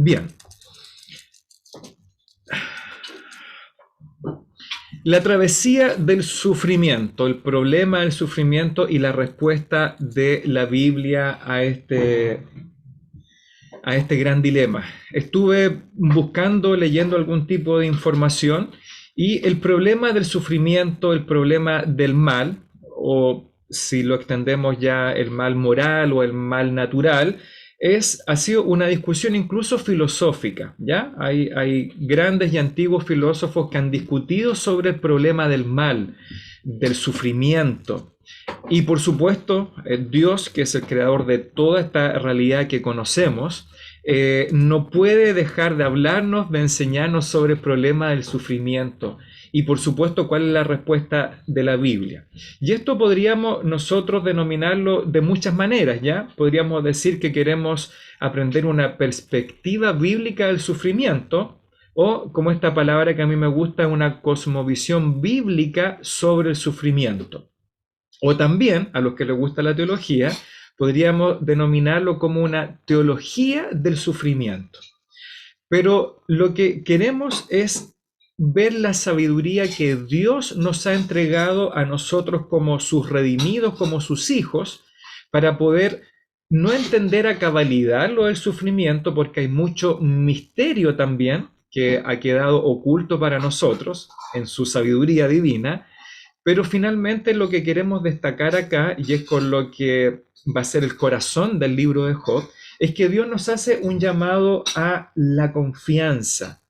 Bien, la travesía del sufrimiento, el problema del sufrimiento y la respuesta de la Biblia a este gran dilema. Estuve buscando, leyendo algún tipo de información y el problema del sufrimiento, el problema del mal, o si lo extendemos ya el mal moral o el mal natural, ha sido una discusión incluso filosófica, ¿ya? Hay grandes y antiguos filósofos que han discutido sobre el problema del mal, del sufrimiento. Y por supuesto, Dios, que es el creador de toda esta realidad que conocemos, no puede dejar de hablarnos, de enseñarnos sobre el problema del sufrimiento. Y por supuesto, ¿cuál es la respuesta de la Biblia? Y esto podríamos nosotros denominarlo de muchas maneras, ¿ya? Podríamos decir que queremos aprender una perspectiva bíblica del sufrimiento, o como esta palabra que a mí me gusta, una cosmovisión bíblica sobre el sufrimiento. O también, a los que les gusta la teología, podríamos denominarlo como una teología del sufrimiento. Pero lo que queremos es ver la sabiduría que Dios nos ha entregado a nosotros como sus redimidos, como sus hijos, para poder no entender a cabalidad lo del sufrimiento, porque hay mucho misterio también que ha quedado oculto para nosotros en su sabiduría divina, pero finalmente lo que queremos destacar acá, y es con lo que va a ser el corazón del libro de Job, es que Dios nos hace un llamado a la confianza.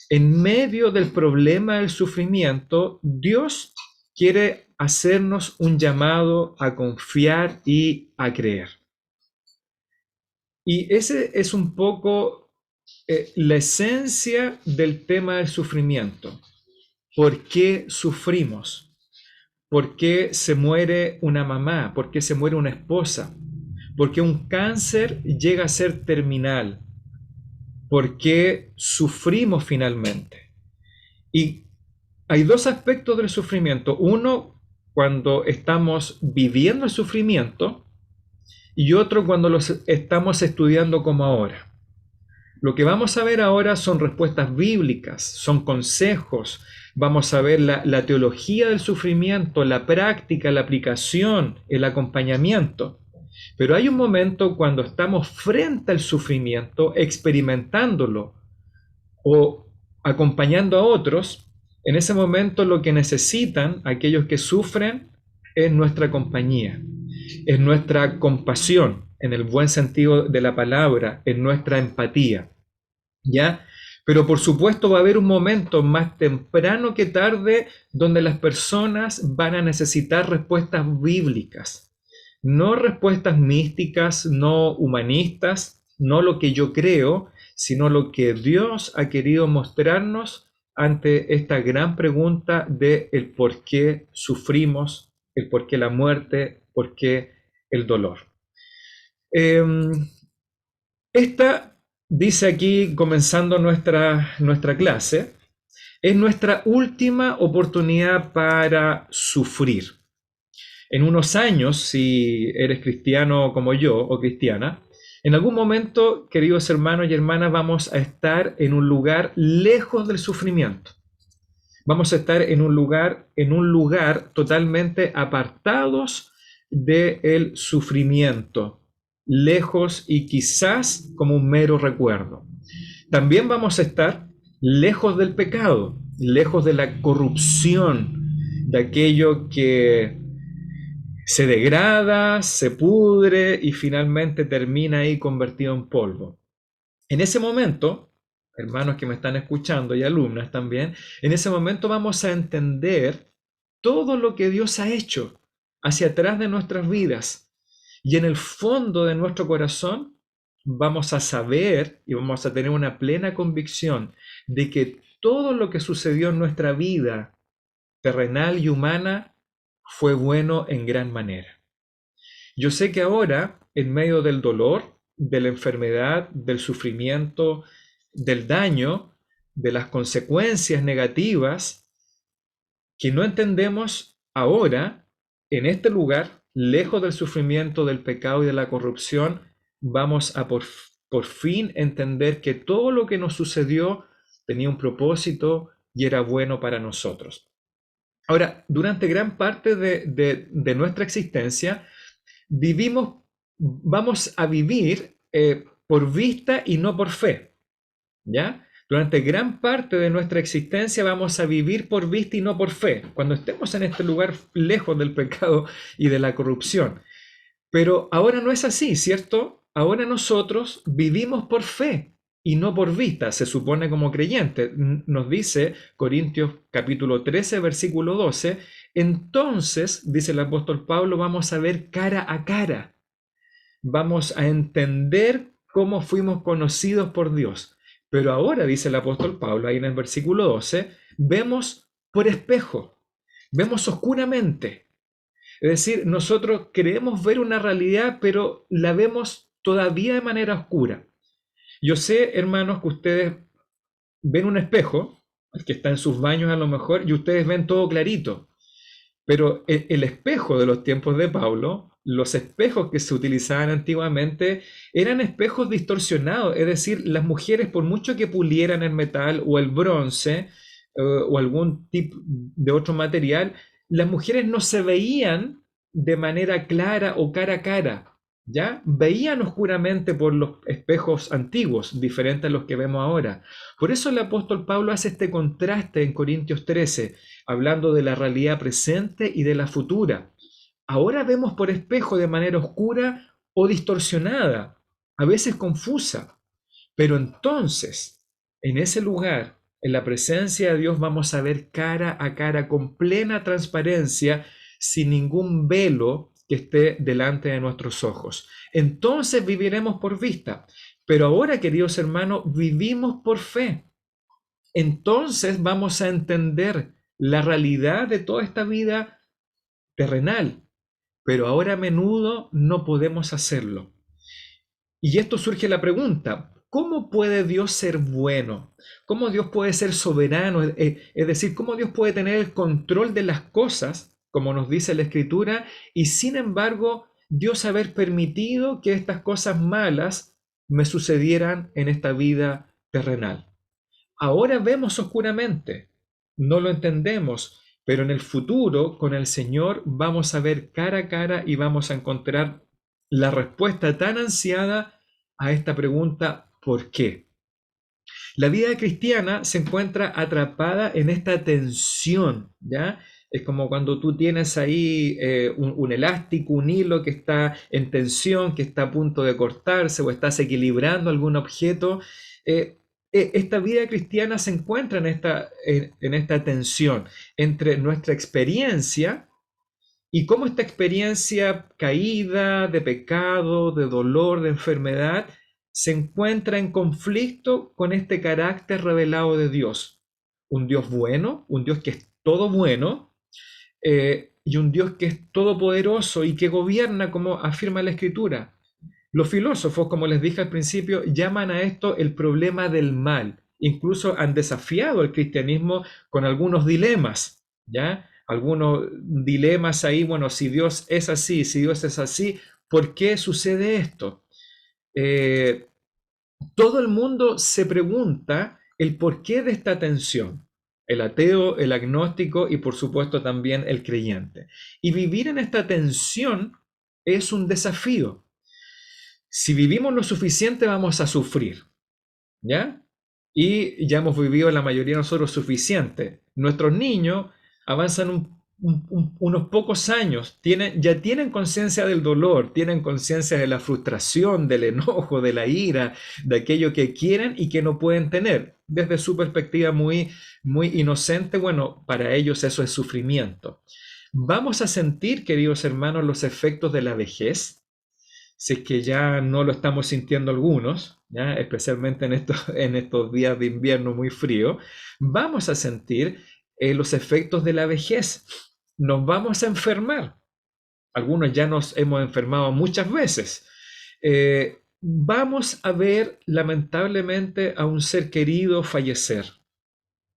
En medio del problema del sufrimiento, Dios quiere hacernos un llamado a confiar y a creer. Y ese es un poco la esencia del tema del sufrimiento. ¿Por qué sufrimos? ¿Por qué se muere una mamá? ¿Por qué se muere una esposa? ¿Por qué un cáncer llega a ser terminal? ¿Por qué sufrimos finalmente? Y hay dos aspectos del sufrimiento. Uno, cuando estamos viviendo el sufrimiento, y otro cuando lo estamos estudiando como ahora. Lo que vamos a ver ahora son respuestas bíblicas, son consejos. Vamos a ver la teología del sufrimiento, la práctica, la aplicación, el acompañamiento. Pero hay un momento cuando estamos frente al sufrimiento, experimentándolo o acompañando a otros. En ese momento lo que necesitan aquellos que sufren es nuestra compañía, es nuestra compasión, en el buen sentido de la palabra, es nuestra empatía. ¿Ya? Pero por supuesto va a haber un momento más temprano que tarde donde las personas van a necesitar respuestas bíblicas, no respuestas místicas, no humanistas, no lo que yo creo, sino lo que Dios ha querido mostrarnos ante esta gran pregunta de el por qué sufrimos, el por qué la muerte, por qué el dolor. Esta, dice aquí, comenzando nuestra clase, es nuestra última oportunidad para sufrir. En unos años, si eres cristiano como yo o cristiana, en algún momento, queridos hermanos y hermanas, vamos a estar en un lugar lejos del sufrimiento. Vamos a estar en un lugar totalmente apartados del sufrimiento, lejos y quizás como un mero recuerdo. También vamos a estar lejos del pecado, lejos de la corrupción, de aquello que se degrada, se pudre y finalmente termina ahí convertido en polvo. En ese momento, hermanos que me están escuchando y alumnas también, en ese momento vamos a entender todo lo que Dios ha hecho hacia atrás de nuestras vidas. Y en el fondo de nuestro corazón vamos a saber y vamos a tener una plena convicción de que todo lo que sucedió en nuestra vida terrenal y humana fue bueno en gran manera. Yo sé que ahora, en medio del dolor, de la enfermedad, del sufrimiento, del daño, de las consecuencias negativas, que no entendemos ahora, en este lugar, lejos del sufrimiento, del pecado y de la corrupción, vamos a por por fin entender que todo lo que nos sucedió tenía un propósito y era bueno para nosotros. Ahora, durante gran parte de nuestra existencia, vamos a vivir por vista y no por fe, ¿ya? Durante gran parte de nuestra existencia vamos a vivir por vista y no por fe, cuando estemos en este lugar lejos del pecado y de la corrupción. Pero ahora no es así, ¿cierto? Ahora nosotros vivimos por fe y no por vista, se supone como creyente. Nos dice Corintios capítulo 13, versículo 12, entonces, dice el apóstol Pablo, vamos a ver cara a cara. Vamos a entender cómo fuimos conocidos por Dios. Pero ahora, dice el apóstol Pablo, ahí en el versículo 12, vemos por espejo, vemos oscuramente. Es decir, nosotros queremos ver una realidad, pero la vemos todavía de manera oscura. Yo sé, hermanos, que ustedes ven un espejo, el que está en sus baños a lo mejor, y ustedes ven todo clarito. Pero el espejo de los tiempos de Pablo, los espejos que se utilizaban antiguamente, eran espejos distorsionados. Es decir, las mujeres, por mucho que pulieran el metal o el bronce o algún tipo de otro material, las mujeres no se veían de manera clara o cara a cara, ¿ya? Veían oscuramente por los espejos antiguos, diferentes a los que vemos ahora. Por eso el apóstol Pablo hace este contraste en Corintios 13, hablando de la realidad presente y de la futura. Ahora vemos por espejo de manera oscura o distorsionada, a veces confusa, pero entonces, en ese lugar, en la presencia de Dios, vamos a ver cara a cara con plena transparencia, sin ningún velo que esté delante de nuestros ojos. Entonces viviremos por vista, pero ahora, queridos hermanos, vivimos por fe. Entonces vamos a entender la realidad de toda esta vida terrenal, pero ahora a menudo no podemos hacerlo. Y esto surge la pregunta, ¿cómo puede Dios ser bueno? ¿Cómo Dios puede ser soberano? Es decir, ¿cómo Dios puede tener el control de las cosas, como nos dice la Escritura, y sin embargo Dios haber permitido que estas cosas malas me sucedieran en esta vida terrenal? Ahora vemos oscuramente, no lo entendemos, pero en el futuro con el Señor vamos a ver cara a cara y vamos a encontrar la respuesta tan ansiada a esta pregunta, ¿por qué? La vida cristiana se encuentra atrapada en esta tensión, ¿ya? Es como cuando tú tienes ahí un elástico, un hilo que está en tensión, que está a punto de cortarse o estás equilibrando algún objeto. Esta vida cristiana se encuentra en esta tensión entre nuestra experiencia y cómo esta experiencia caída, de pecado, de dolor, de enfermedad, se encuentra en conflicto con este carácter revelado de Dios. Un Dios bueno, un Dios que es todo bueno, y un Dios que es todopoderoso y que gobierna como afirma la Escritura. Los filósofos, como les dije al principio, llaman a esto el problema del mal. Incluso han desafiado el cristianismo con algunos dilemas, ¿ya? Algunos dilemas ahí, bueno, si Dios es así, si Dios es así, ¿por qué sucede esto? Eh, Todo el mundo se pregunta el porqué de esta tensión. El ateo, el agnóstico y por supuesto también el creyente. Y vivir en esta tensión es un desafío. Si vivimos lo suficiente vamos a sufrir, ¿ya? Y ya hemos vivido la mayoría de nosotros suficiente. Nuestros niños avanzan unos pocos años, ya tienen conciencia del dolor, tienen conciencia de la frustración, del enojo, de la ira, de aquello que quieren y que no pueden tener. Desde su perspectiva muy inocente, bueno, para ellos eso es sufrimiento. Vamos a sentir, queridos hermanos, los efectos de la vejez, si es que ya no lo estamos sintiendo algunos, ¿ya? Especialmente en estos días de invierno muy frío, vamos a sentir los efectos de la vejez. Nos vamos a enfermar. Algunos ya nos hemos enfermado muchas veces. Vamos a ver lamentablemente a un ser querido fallecer.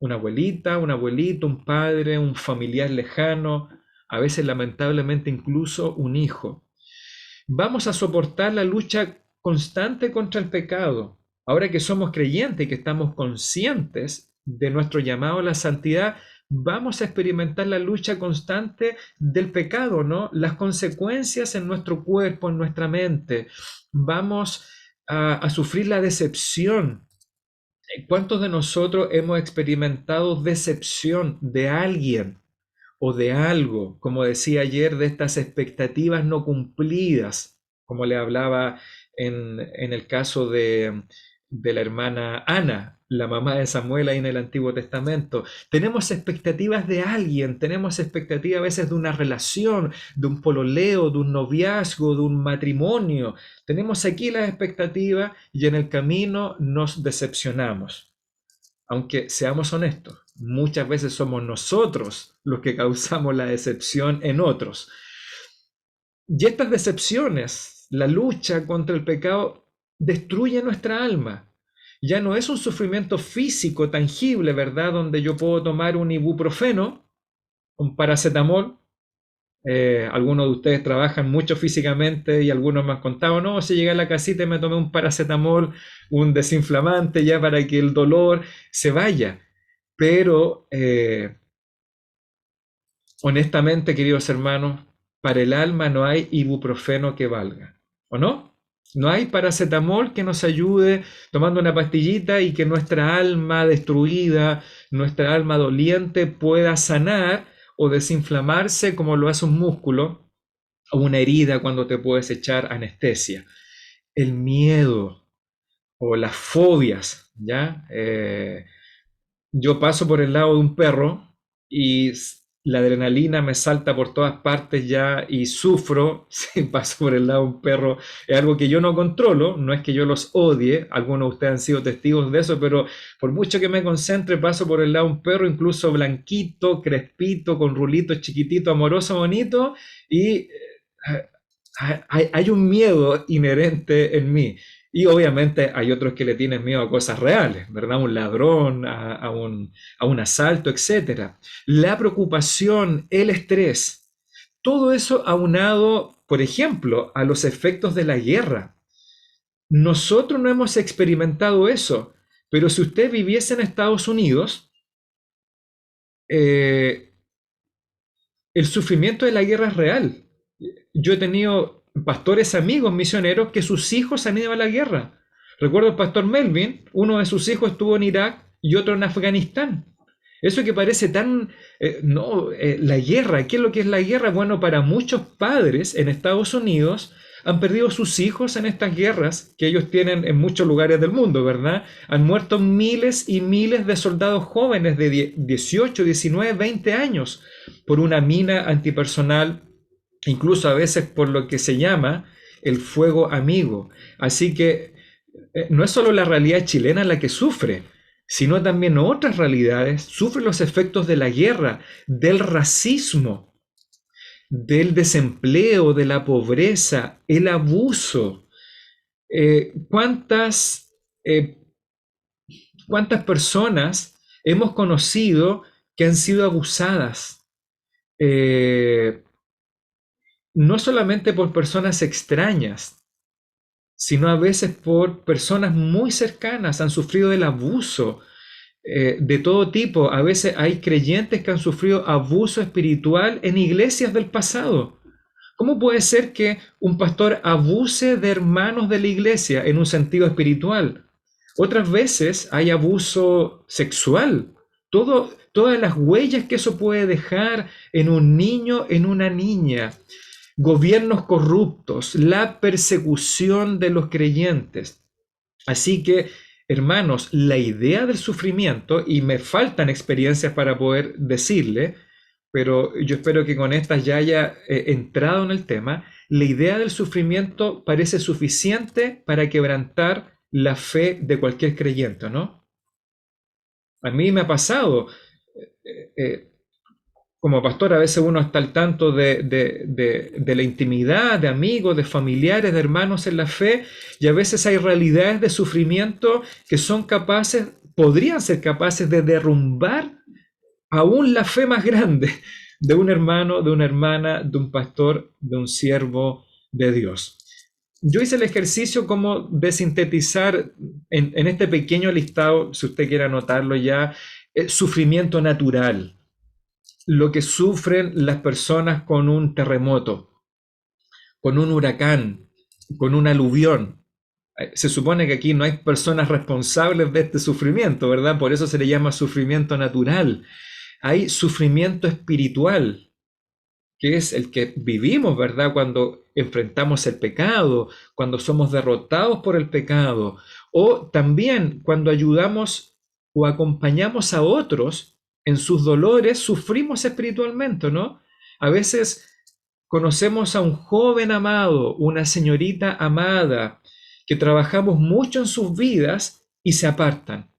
Una abuelita, un abuelito, un padre, un familiar lejano, a veces lamentablemente incluso un hijo. Vamos a soportar la lucha constante contra el pecado. Ahora que somos creyentes y que estamos conscientes de nuestro llamado a la santidad, vamos a experimentar la lucha constante del pecado, ¿no? Las consecuencias en nuestro cuerpo, en nuestra mente. Vamos a sufrir la decepción. ¿Cuántos de nosotros hemos experimentado decepción de alguien o de algo, como decía ayer, de estas expectativas no cumplidas, como le hablaba en el caso de la hermana Ana, la mamá de Samuel ahí en el Antiguo Testamento? Tenemos expectativas de alguien, tenemos expectativas a veces de una relación, de un pololeo, de un noviazgo, de un matrimonio. Tenemos aquí las expectativas y en el camino nos decepcionamos. Aunque seamos honestos, muchas veces somos nosotros los que causamos la decepción en otros. Y estas decepciones, la lucha contra el pecado, destruye nuestra alma. Ya no es un sufrimiento físico tangible, ¿verdad? Donde yo puedo tomar un ibuprofeno, un paracetamol. Algunos de ustedes trabajan mucho físicamente y algunos me han contado, no, si llegué a la casita y me tomé un paracetamol, un desinflamante ya para que el dolor se vaya. Pero honestamente, queridos hermanos, para el alma no hay ibuprofeno que valga, ¿o no? No hay paracetamol que nos ayude tomando una pastillita y que nuestra alma destruida, nuestra alma doliente pueda sanar o desinflamarse como lo hace un músculo o una herida cuando te puedes echar anestesia. El miedo o las fobias, ¿ya? Yo paso por el lado de un perro y la adrenalina me salta por todas partes ya y sufro si paso por el lado de un perro. Es algo que yo no controlo, no es que yo los odie, algunos de ustedes han sido testigos de eso, pero por mucho que me concentre, paso por el lado de un perro, incluso blanquito, crespito, con rulitos chiquitito, amoroso, bonito, y hay un miedo inherente en mí. Y obviamente hay otros que le tienen miedo a cosas reales, ¿verdad? Un ladrón, a un asalto, etcétera. La preocupación, el estrés, todo eso aunado, por ejemplo, a los efectos de la guerra. Nosotros no hemos experimentado eso, pero si usted viviese en Estados Unidos, eh, el sufrimiento de la guerra es real. Yo he tenido pastores amigos misioneros que sus hijos han ido a la guerra. Recuerdo el pastor Melvin, uno de sus hijos estuvo en Irak y otro en Afganistán. Eso que parece tan... la guerra, ¿qué es lo que es la guerra? Bueno, para muchos padres en Estados Unidos han perdido sus hijos en estas guerras que ellos tienen en muchos lugares del mundo, ¿verdad? Han muerto miles y miles de soldados jóvenes de 18, 19, 20 años por una mina antipersonal, incluso a veces por lo que se llama el fuego amigo. Así que no es solo la realidad chilena la que sufre, sino también otras realidades sufren los efectos de la guerra, del racismo, del desempleo, de la pobreza, el abuso. ¿Cuántas, cuántas personas hemos conocido que han sido abusadas? No solamente por personas extrañas, sino a veces por personas muy cercanas, han sufrido el abuso de todo tipo. A veces hay creyentes que han sufrido abuso espiritual en iglesias del pasado. ¿Cómo puede ser que un pastor abuse de hermanos de la iglesia en un sentido espiritual? Otras veces hay abuso sexual. Todas las huellas que eso puede dejar en un niño, en una niña. Gobiernos corruptos, la persecución de los creyentes. Así que, hermanos, la idea del sufrimiento, y me faltan experiencias para poder decirle, pero yo espero que con estas ya haya entrado en el tema, la idea del sufrimiento parece suficiente para quebrantar la fe de cualquier creyente, ¿no? A mí me ha pasado, como pastor, a veces uno está al tanto de la intimidad, de amigos, de familiares, de hermanos en la fe, y a veces hay realidades de sufrimiento que son capaces, podrían ser capaces de derrumbar aún la fe más grande de un hermano, de una hermana, de un pastor, de un siervo de Dios. yo hice el ejercicio como de sintetizar en este pequeño listado, si usted quiere anotarlo ya, sufrimiento natural, lo que sufren las personas con un terremoto, con un huracán, con un aluvión. Se supone que aquí no hay personas responsables de este sufrimiento, ¿verdad? Por eso se le llama sufrimiento natural. Hay sufrimiento espiritual, que es el que vivimos, ¿verdad? Cuando enfrentamos el pecado, cuando somos derrotados por el pecado, o también cuando ayudamos o acompañamos a otros en sus dolores, sufrimos espiritualmente, ¿no? A veces conocemos a un joven amado, una señorita amada, que trabajamos mucho en sus vidas y se apartan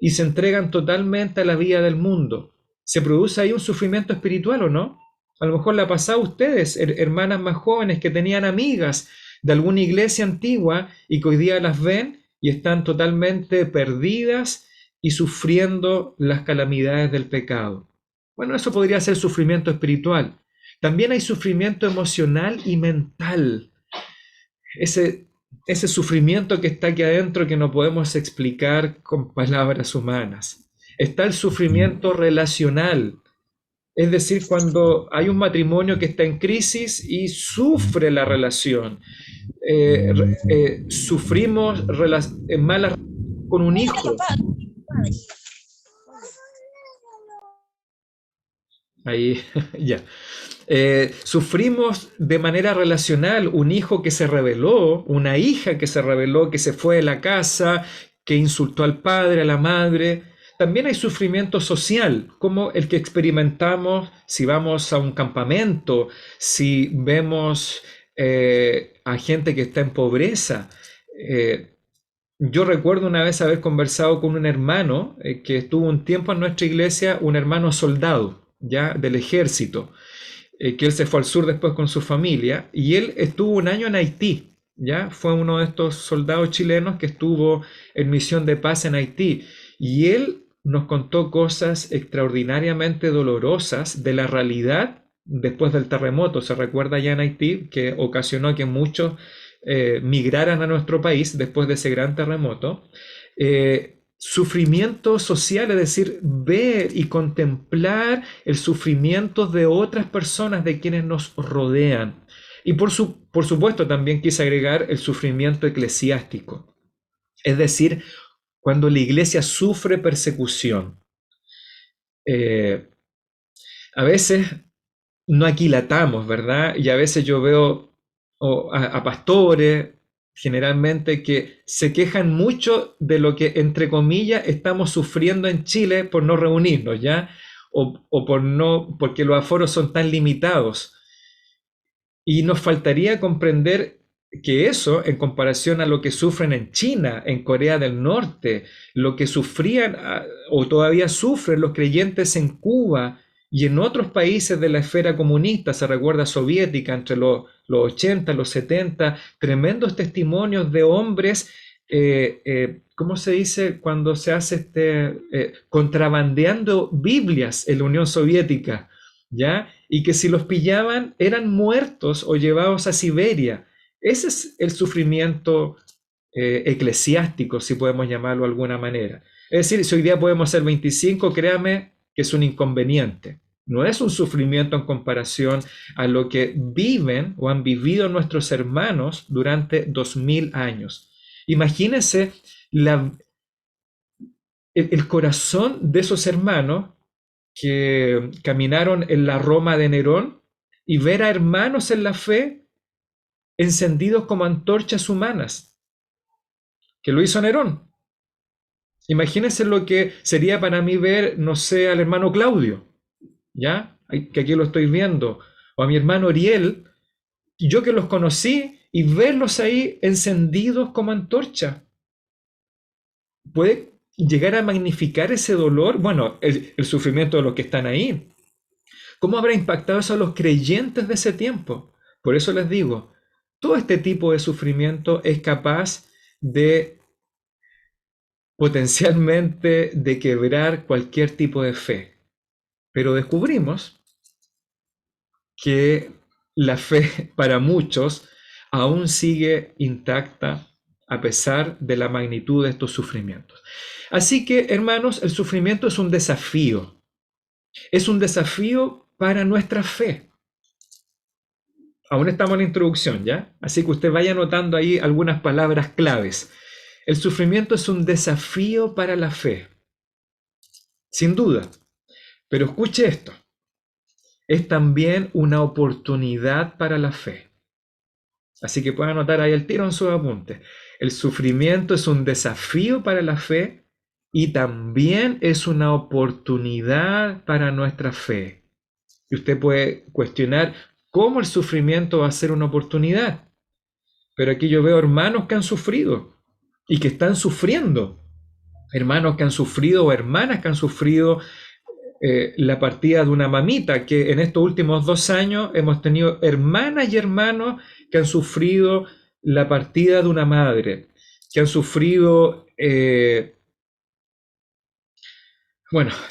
y se entregan totalmente a la vida del mundo. ¿Se produce ahí un sufrimiento espiritual o no? A lo mejor le ha pasado a ustedes, hermanas más jóvenes que tenían amigas de alguna iglesia antigua y que hoy día las ven y están totalmente perdidas y sufriendo las calamidades del pecado. Bueno, eso podría ser sufrimiento espiritual. También hay sufrimiento emocional y mental. Ese, ese sufrimiento que está aquí adentro que no podemos explicar con palabras humanas. Está el sufrimiento relacional. Es decir, cuando hay un matrimonio que está en crisis y sufre la relación. Sufrimos malas con un hijo. Ahí, ya. Sufrimos de manera relacional un hijo que se rebeló, una hija que se rebeló, que se fue de la casa, que insultó al padre, a la madre. También hay sufrimiento social, como el que experimentamos si vamos a un campamento, si vemos a gente que está en pobreza. Yo recuerdo una vez haber conversado con un hermano que estuvo un tiempo en nuestra iglesia, un hermano soldado, ya del ejército, que él se fue al sur después con su familia y él estuvo un año en Haití, ya fue uno de estos soldados chilenos que estuvo en misión de paz en Haití y él nos contó cosas extraordinariamente dolorosas de la realidad después del terremoto. Se recuerda ya en Haití que ocasionó que muchos migraran a nuestro país después de ese gran terremoto. Sufrimiento social, es decir, ver y contemplar el sufrimiento de otras personas, de quienes nos rodean. Y por supuesto también quise agregar el sufrimiento eclesiástico, es decir, cuando la iglesia sufre persecución. Eh, a veces no aquilatamos, ¿verdad? Y a veces yo veo a pastores, generalmente, que se quejan mucho de lo que, entre comillas, estamos sufriendo en Chile por no reunirnos, ¿ya? O por no, porque los aforos son tan limitados. Y nos faltaría comprender que eso, en comparación a lo que sufren en China, en Corea del Norte, lo que sufrían o todavía sufren los creyentes en Cuba y en otros países de la esfera comunista, se recuerda soviética, entre los 80, los 70, tremendos testimonios de hombres, ¿cómo se dice cuando se hace contrabandeando Biblias en la Unión Soviética? ¿Ya? Y que si los pillaban eran muertos o llevados a Siberia. Ese es el sufrimiento eclesiástico, si podemos llamarlo de alguna manera. Es decir, si hoy día podemos ser 25, créame que es un inconveniente. No es un sufrimiento en comparación a lo que viven o han vivido nuestros hermanos durante 2000 años. Imagínense el corazón de esos hermanos que caminaron en la Roma de Nerón y ver a hermanos en la fe encendidos como antorchas humanas, que lo hizo Nerón. Imagínense lo que sería para mí ver, no sé, al hermano Claudio, ¿ya? Que aquí lo estoy viendo, o a mi hermano Ariel, yo que los conocí y verlos ahí encendidos como antorcha. Puede llegar a magnificar ese dolor, bueno, el sufrimiento de los que están ahí. ¿Cómo habrá impactado eso a los creyentes de ese tiempo? Por eso les digo, todo este tipo de sufrimiento es capaz de potencialmente de quebrar cualquier tipo de fe. Pero descubrimos que la fe para muchos, aún sigue intacta a pesar de la magnitud de estos sufrimientos. Así que, hermanos, el sufrimiento es un desafío. Es un desafío para nuestra fe. Aún estamos en la introducción, ¿ya? Así que usted vaya anotando ahí algunas palabras claves. El sufrimiento es un desafío para la fe, sin duda. Pero escuche esto, es también una oportunidad para la fe. Así que pueden anotar ahí el tiro en sus apuntes. El sufrimiento es un desafío para la fe y también es una oportunidad para nuestra fe. Y usted puede cuestionar cómo el sufrimiento va a ser una oportunidad. Pero aquí yo veo hermanos que han sufrido y que están sufriendo. Hermanos que han sufrido o hermanas que han sufrido la partida de una mamita, que en estos últimos 2 años hemos tenido hermanas y hermanos que han sufrido la partida de una madre, que han sufrido,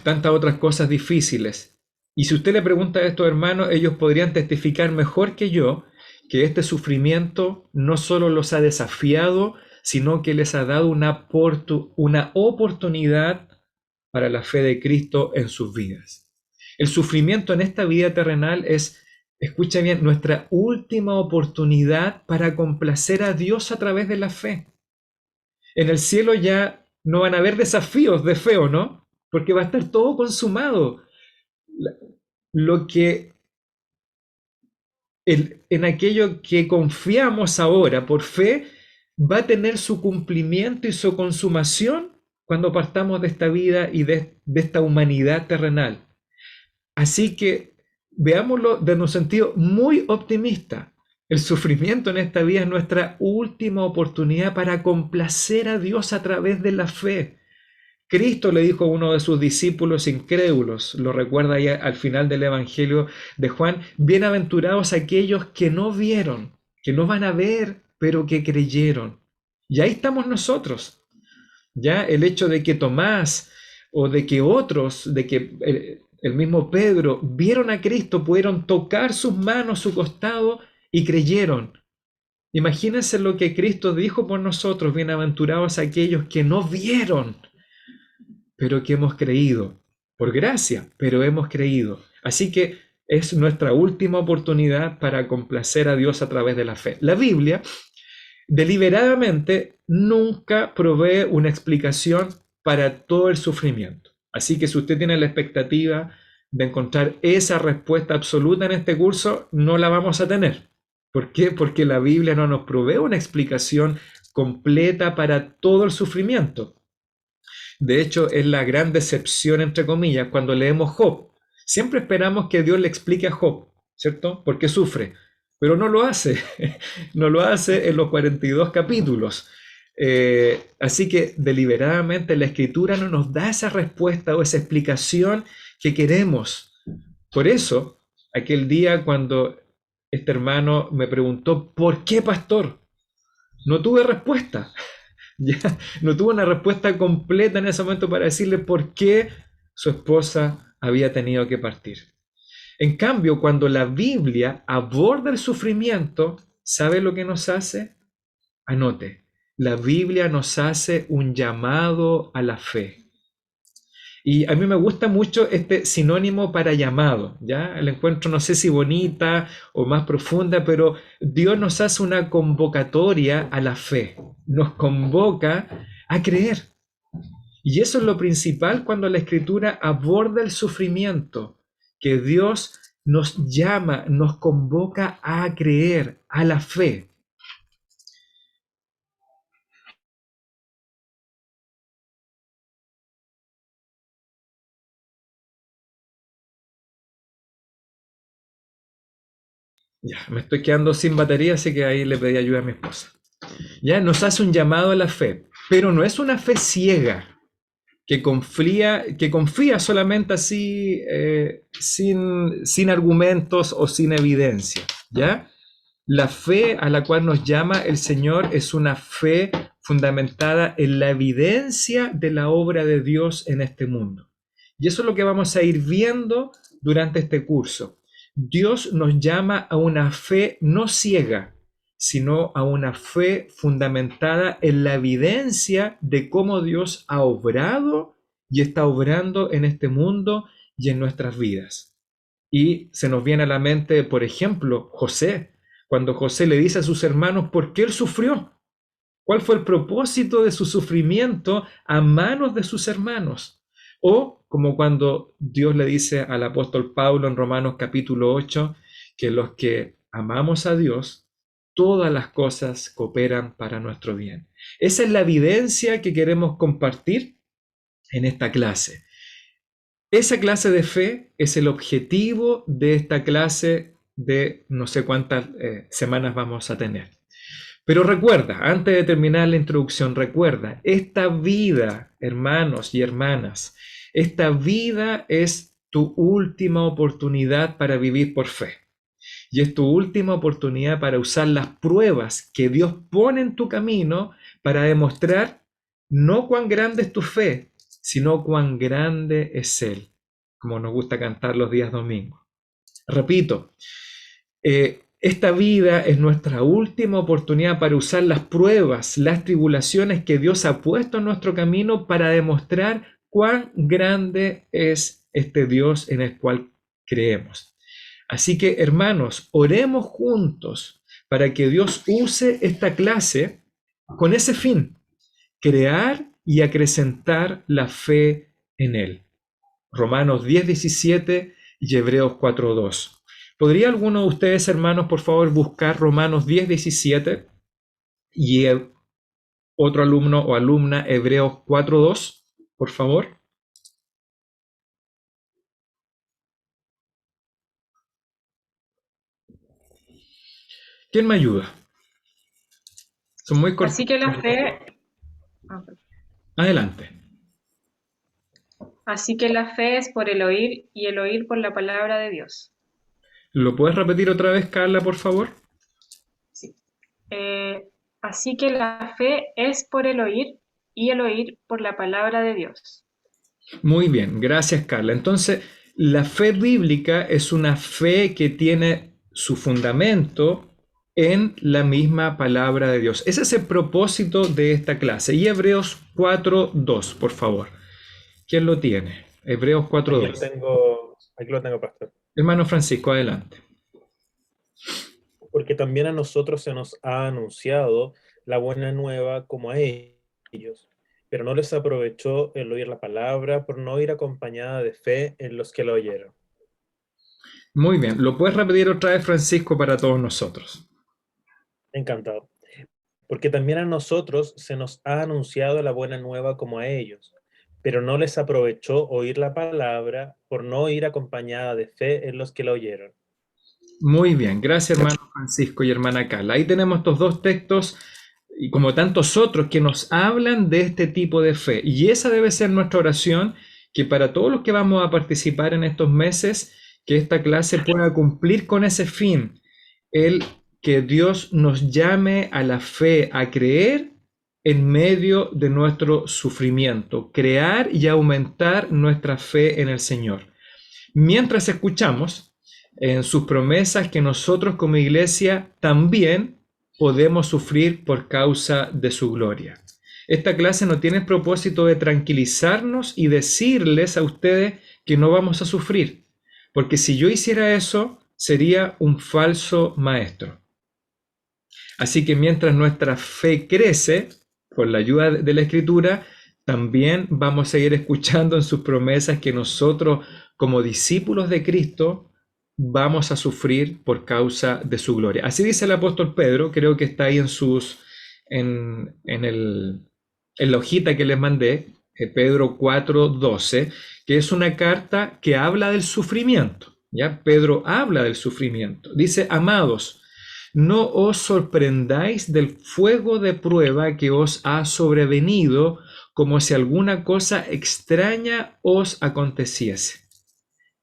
tantas otras cosas difíciles. Y si usted le pregunta a estos hermanos, ellos podrían testificar mejor que yo que este sufrimiento no solo los ha desafiado, sino que les ha dado una oportunidad para la fe de Cristo en sus vidas. El sufrimiento en esta vida terrenal es, escucha bien, nuestra última oportunidad para complacer a Dios a través de la fe. En el cielo ya no van a haber desafíos de fe, ¿o no? Porque va a estar todo consumado. Lo que en aquello que confiamos ahora por fe va a tener su cumplimiento y su consumación cuando partamos de esta vida y de esta humanidad terrenal. Así que veámoslo desde un sentido muy optimista. El sufrimiento en esta vida es nuestra última oportunidad para complacer a Dios a través de la fe. Cristo le dijo a uno de sus discípulos incrédulos, lo recuerda ahí al final del Evangelio de Juan, bienaventurados aquellos que no vieron, que no van a ver, pero que creyeron. Y ahí estamos nosotros. Ya el hecho de que Tomás o de que otros, de que el mismo Pedro vieron a Cristo, pudieron tocar sus manos, su costado y creyeron. Imagínense lo que Cristo dijo por nosotros, bienaventurados aquellos que no vieron, pero que hemos creído, por gracia, pero hemos creído. Así que es nuestra última oportunidad para complacer a Dios a través de la fe. La Biblia deliberadamente nunca provee una explicación para todo el sufrimiento. Así que si usted tiene la expectativa de encontrar esa respuesta absoluta en este curso, no la vamos a tener. ¿Por qué? Porque la Biblia no nos provee una explicación completa para todo el sufrimiento. De hecho, es la gran decepción, entre comillas, cuando leemos Job. Siempre esperamos que Dios le explique a Job, ¿cierto? ¿Por qué sufre? Pero no lo hace. No lo hace en los 42 capítulos. Así que deliberadamente la Escritura no nos da esa respuesta o esa explicación que queremos. Por eso, aquel día cuando este hermano me preguntó, ¿por qué, pastor? No tuve respuesta. Ya no tuvo una respuesta completa en ese momento para decirle por qué su esposa había tenido que partir. En cambio, cuando la Biblia aborda el sufrimiento, ¿sabe lo que nos hace? Anote, la Biblia nos hace un llamado a la fe. Y a mí me gusta mucho este sinónimo para llamado, ¿ya? El encuentro no sé si bonita o más profunda, pero Dios nos hace una convocatoria a la fe, nos convoca a creer. Y eso es lo principal cuando la Escritura aborda el sufrimiento, que Dios nos llama, nos convoca a creer, a la fe. Ya, me estoy quedando sin batería, así que ahí le pedí ayuda a mi esposa. Ya, nos hace un llamado a la fe, pero no es una fe ciega que confía solamente así, sin argumentos o sin evidencia, ¿ya? La fe a la cual nos llama el Señor es una fe fundamentada en la evidencia de la obra de Dios en este mundo. Y eso es lo que vamos a ir viendo durante este curso. Dios nos llama a una fe no ciega, sino a una fe fundamentada en la evidencia de cómo Dios ha obrado y está obrando en este mundo y en nuestras vidas. Y se nos viene a la mente, por ejemplo, José, cuando José le dice a sus hermanos por qué él sufrió. ¿Cuál fue el propósito de su sufrimiento a manos de sus hermanos? O como cuando Dios le dice al apóstol Pablo en Romanos capítulo 8, que los que amamos a Dios, todas las cosas cooperan para nuestro bien. Esa es la evidencia que queremos compartir en esta clase. Esa clase de fe es el objetivo de esta clase de no sé cuántas semanas vamos a tener. Pero recuerda, antes de terminar la introducción, recuerda, esta vida, hermanos y hermanas, esta vida es tu última oportunidad para vivir por fe. Y es tu última oportunidad para usar las pruebas que Dios pone en tu camino para demostrar no cuán grande es tu fe, sino cuán grande es Él, como nos gusta cantar los días domingos. Repito, esta vida es nuestra última oportunidad para usar las pruebas, las tribulaciones que Dios ha puesto en nuestro camino para demostrar cuán grande es este Dios en el cual creemos. Así que, hermanos, oremos juntos para que Dios use esta clase con ese fin, crear y acrecentar la fe en Él. Romanos 10:17 y Hebreos 4:2. ¿Podría alguno de ustedes, hermanos, por favor, buscar Romanos 10:17 y otro alumno o alumna Hebreos 4:2, por favor? ¿Quién me ayuda? Son muy cortos. Así que la fe, ah, Adelante. así que la fe es por el oír y el oír por la palabra de Dios. ¿Lo puedes repetir otra vez, Carla, por favor? Sí. Así que la fe es por el oír y el oír por la palabra de Dios. Muy bien, gracias, Carla. Entonces, la fe bíblica es una fe que tiene su fundamento en la misma palabra de Dios. Ese es el propósito de esta clase. Y Hebreos 4:2, por favor. ¿Quién lo tiene? Hebreos Aquí lo 4:2. tengo, aquí lo tengo, pastor. Hermano Francisco, adelante. Porque también a nosotros se nos ha anunciado la buena nueva como a ellos, pero no les aprovechó el oír la palabra por no ir acompañada de fe en los que la oyeron. Muy bien. ¿Lo puedes repetir otra vez, Francisco, para todos nosotros? Encantado. Porque también a nosotros se nos ha anunciado la buena nueva como a ellos, pero no les aprovechó oír la palabra por no ir acompañada de fe en los que la oyeron. Muy bien, gracias hermano Francisco y hermana Carla. Ahí tenemos estos dos textos y como tantos otros que nos hablan de este tipo de fe. Y esa debe ser nuestra oración, que para todos los que vamos a participar en estos meses, que esta clase pueda cumplir con ese fin, el que Dios nos llame a la fe, a creer en medio de nuestro sufrimiento, crear y aumentar nuestra fe en el Señor. Mientras escuchamos en sus promesas que nosotros como iglesia también podemos sufrir por causa de su gloria. Esta clase no tiene el propósito de tranquilizarnos y decirles a ustedes que no vamos a sufrir, porque si yo hiciera eso, sería un falso maestro. Así que mientras nuestra fe crece, con la ayuda de la Escritura, también vamos a seguir escuchando en sus promesas que nosotros, como discípulos de Cristo, vamos a sufrir por causa de su gloria. Así dice el apóstol Pedro, creo que está ahí en la hojita que les mandé, Pedro 4:12, que es una carta que habla del sufrimiento. ¿Ya? Pedro habla del sufrimiento. Dice, amados, no os sorprendáis del fuego de prueba que os ha sobrevenido, como si alguna cosa extraña os aconteciese.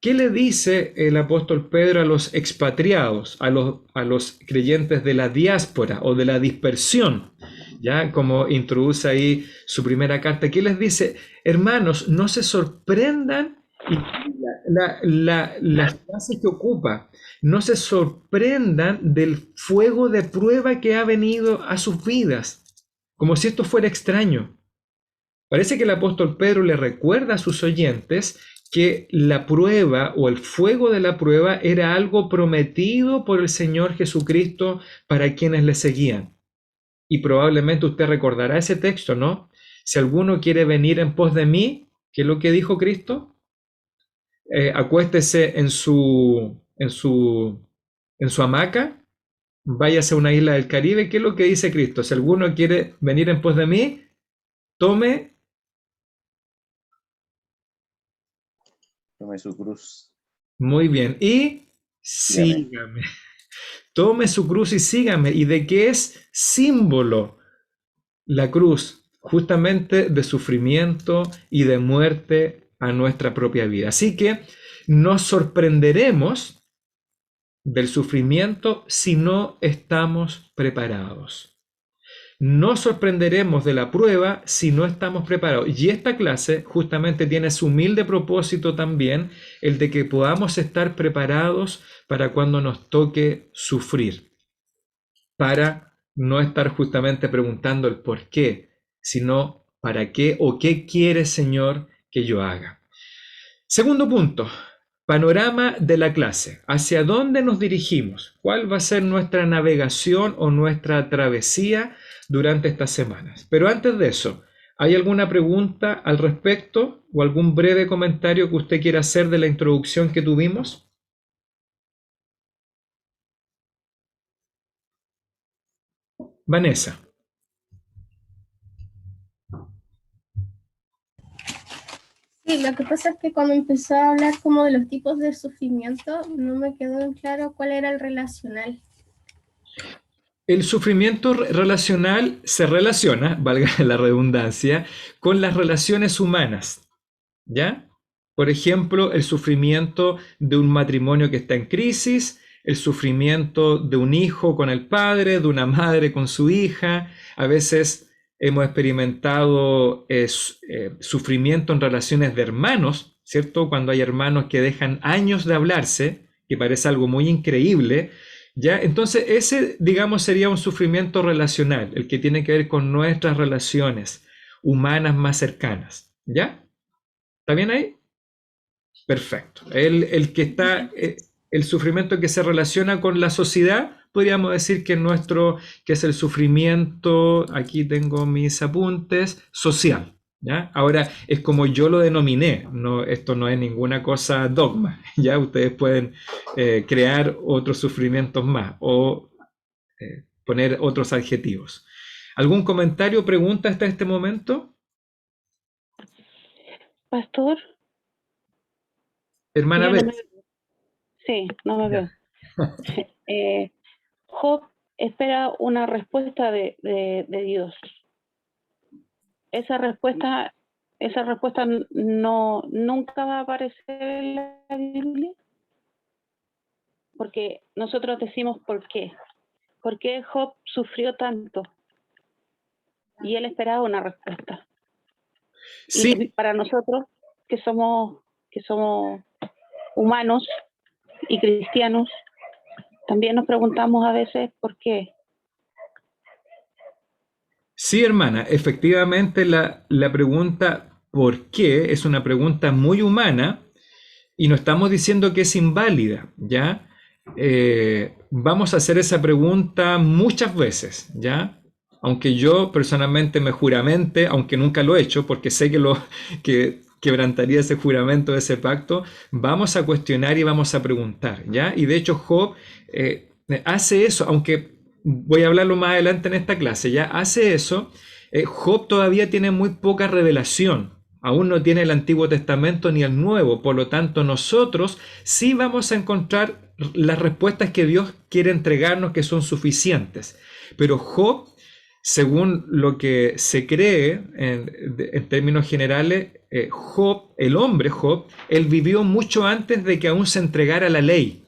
¿Qué le dice el apóstol Pedro a los expatriados, a los creyentes de la diáspora o de la dispersión? Ya como introduce ahí su primera carta, ¿qué les dice? Hermanos, no se sorprendan y las frases que ocupa. No se sorprendan del fuego de prueba que ha venido a sus vidas, como si esto fuera extraño. Parece que el apóstol Pedro le recuerda a sus oyentes que la prueba o el fuego de la prueba era algo prometido por el Señor Jesucristo para quienes le seguían. Y probablemente usted recordará ese texto, ¿no? Si alguno quiere venir en pos de mí, ¿qué es lo que dijo Cristo? Acuéstese en su hamaca, váyase a una isla del Caribe. ¿Qué es lo que dice Cristo? Si alguno quiere venir en pos de mí, tome Tome su cruz. muy bien y sígame. Tome su cruz y sígame. ¿Y de qué es símbolo la cruz? Justamente de sufrimiento y de muerte a nuestra propia vida. Así que nos sorprenderemos del sufrimiento si no estamos preparados. Nos sorprenderemos de la prueba si no estamos preparados. Y esta clase justamente tiene su humilde propósito también, el de que podamos estar preparados para cuando nos toque sufrir, para no estar justamente preguntando el por qué, sino para qué o qué quiere, Señor, que yo haga. Segundo punto, panorama de la clase. ¿Hacia dónde nos dirigimos? ¿Cuál va a ser nuestra navegación o nuestra travesía durante estas semanas? Pero antes de eso, ¿hay alguna pregunta al respecto o algún breve comentario que usted quiera hacer de la introducción que tuvimos? Vanessa. Sí, lo que pasa es que cuando empezó a hablar como de los tipos de sufrimiento, no me quedó en claro cuál era el relacional. El sufrimiento relacional se relaciona, valga la redundancia, con las relaciones humanas, ¿ya? Por ejemplo, el sufrimiento de un matrimonio que está en crisis, el sufrimiento de un hijo con el padre, de una madre con su hija. A veces hemos experimentado sufrimiento en relaciones de hermanos, ¿cierto? Cuando hay hermanos que dejan años de hablarse, que parece algo muy increíble, ¿ya? Entonces ese, digamos, sería un sufrimiento relacional, el que tiene que ver con nuestras relaciones humanas más cercanas, ¿ya? ¿Está bien ahí? Perfecto. El que está, el sufrimiento que se relaciona con la sociedad, podríamos decir que que es el sufrimiento, aquí tengo mis apuntes, social, ¿ya? Ahora, es como yo lo denominé, no, esto no es ninguna cosa dogma, ¿ya? Ustedes pueden crear otros sufrimientos más o poner otros adjetivos. ¿Algún comentario o pregunta hasta este momento? Pastor, Hermana yo no Beth. me, sí, no me veo. Job espera una respuesta de Dios. Esa respuesta no, nunca va a aparecer en la Biblia, porque nosotros decimos ¿por qué? ¿Por qué Job sufrió tanto? Y él esperaba una respuesta. Sí. Y para nosotros que somos humanos y cristianos, también nos preguntamos a veces ¿por qué? Sí, hermana, efectivamente la pregunta ¿por qué? Es una pregunta muy humana y no estamos diciendo que es inválida, ¿ya? Vamos a hacer esa pregunta muchas veces, ¿ya? Aunque yo personalmente me juramente, aunque nunca lo he hecho, porque sé que quebrantaría ese juramento, ese pacto, vamos a cuestionar y vamos a preguntar, ¿ya? Y de hecho Job hace eso, aunque voy a hablarlo más adelante en esta clase, ya hace eso. Job todavía tiene muy poca revelación, aún no tiene el Antiguo Testamento ni el Nuevo, por lo tanto nosotros sí vamos a encontrar las respuestas que Dios quiere entregarnos, que son suficientes. Pero Job, según lo que se cree en términos generales, Job, el hombre Job, él vivió mucho antes de que aún se entregara la ley.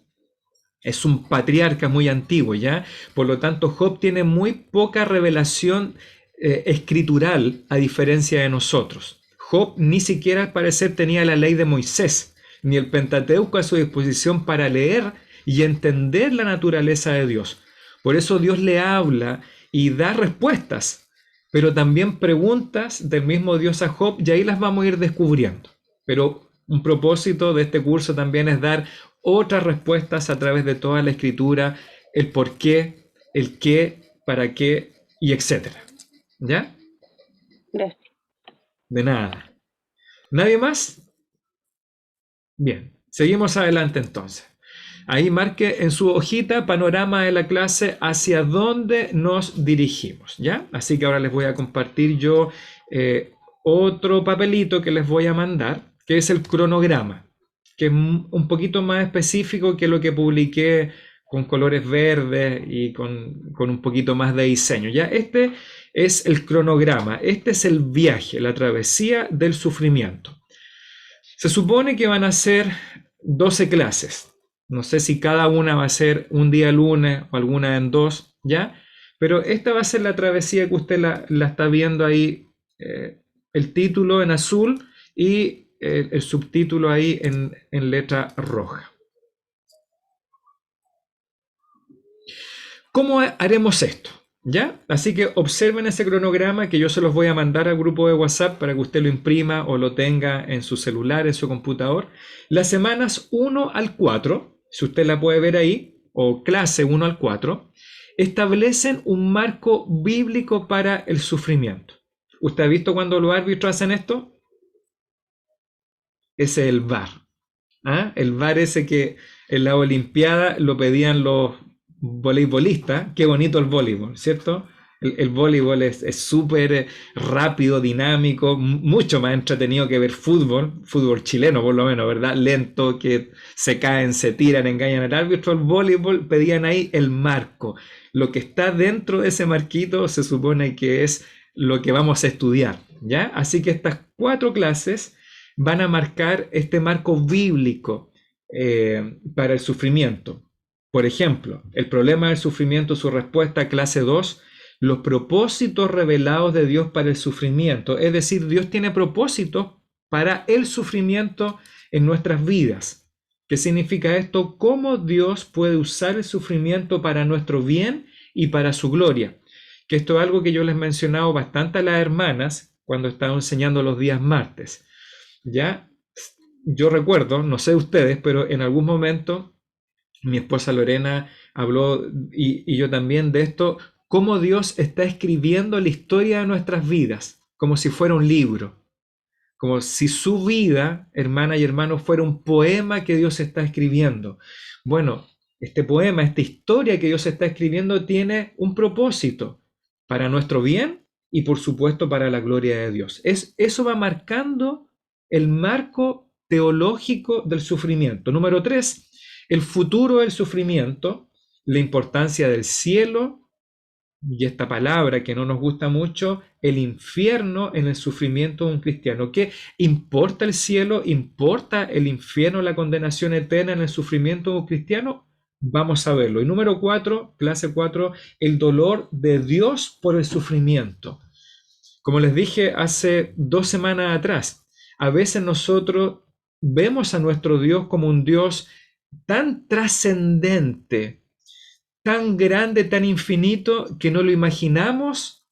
Es un patriarca muy antiguo, ¿ya? Por lo tanto, Job tiene muy poca revelación escritural a diferencia de nosotros. Job ni siquiera al parecer tenía la ley de Moisés. ni el Pentateuco a su disposición para leer y entender la naturaleza de Dios. Por eso Dios le habla y da respuestas, pero también preguntas del mismo Dios a Job, y ahí las vamos a ir descubriendo. Pero un propósito de este curso también es dar otras respuestas a través de toda la Escritura, el por qué, el qué, para qué y etcétera. ¿Ya? Gracias. De nada. ¿Nadie más? Bien, seguimos adelante entonces. Ahí marque en su hojita panorama de la clase hacia dónde nos dirigimos, ¿ya? Así que ahora les voy a compartir yo otro papelito que les voy a mandar, que es el cronograma, que es un poquito más específico que lo que publiqué con colores verdes y con un poquito más de diseño, ¿ya? Este es el cronograma, este es el viaje, la travesía del sufrimiento. Se supone que van a ser 12 clases. No sé si cada una va a ser un día lunes o alguna en dos, ¿ya? Pero esta va a ser la travesía que usted la está viendo ahí, el título en azul y el subtítulo ahí en letra roja. ¿Cómo haremos esto? ¿Ya? Así que observen ese cronograma que yo se los voy a mandar al grupo de WhatsApp para que usted lo imprima o lo tenga en su celular, en su computador. Las semanas 1 al 4, si usted la puede ver ahí, o clase 1 al 4, establecen un marco bíblico para el sufrimiento. ¿Usted ha visto cuando los árbitros hacen esto? Ese es el VAR. ¿Ah? El VAR ese que en la Olimpiada lo pedían los voleibolistas. Qué bonito el voleibol, ¿cierto? El voleibol es súper rápido, dinámico, mucho más entretenido que ver fútbol chileno por lo menos, ¿verdad? Lento, que se caen, se tiran, engañan al árbitro. El voleibol pedían ahí el marco. Lo que está dentro de ese marquito se supone que es lo que vamos a estudiar, ¿ya? Así que estas 4 clases van a marcar este marco bíblico para el sufrimiento. Por ejemplo, el problema del sufrimiento, su respuesta, clase 2, los propósitos revelados de Dios para el sufrimiento. Es decir, Dios tiene propósitos para el sufrimiento en nuestras vidas. ¿Qué significa esto? ¿Cómo Dios puede usar el sufrimiento para nuestro bien y para su gloria? Que esto es algo que yo les he mencionado bastante a las hermanas cuando estaba enseñando los días martes. ¿Ya? Yo recuerdo, no sé ustedes, pero en algún momento mi esposa Lorena habló y yo también de esto, cómo Dios está escribiendo la historia de nuestras vidas, como si fuera un libro, como si su vida, hermana y hermano, fuera un poema que Dios está escribiendo. Bueno, este poema, esta historia que Dios está escribiendo tiene un propósito para nuestro bien y por supuesto para la gloria de Dios. Eso va marcando el marco teológico del sufrimiento. Número 3, el futuro del sufrimiento, la importancia del cielo, y esta palabra que no nos gusta mucho, el infierno en el sufrimiento de un cristiano. ¿Qué importa el cielo? ¿Importa el infierno, la condenación eterna en el sufrimiento de un cristiano? Vamos a verlo. Y número 4, clase 4, el dolor de Dios por el sufrimiento. Como les dije hace 2 semanas atrás, a veces nosotros vemos a nuestro Dios como un Dios tan trascendente, tan grande, tan infinito, que no lo imaginamos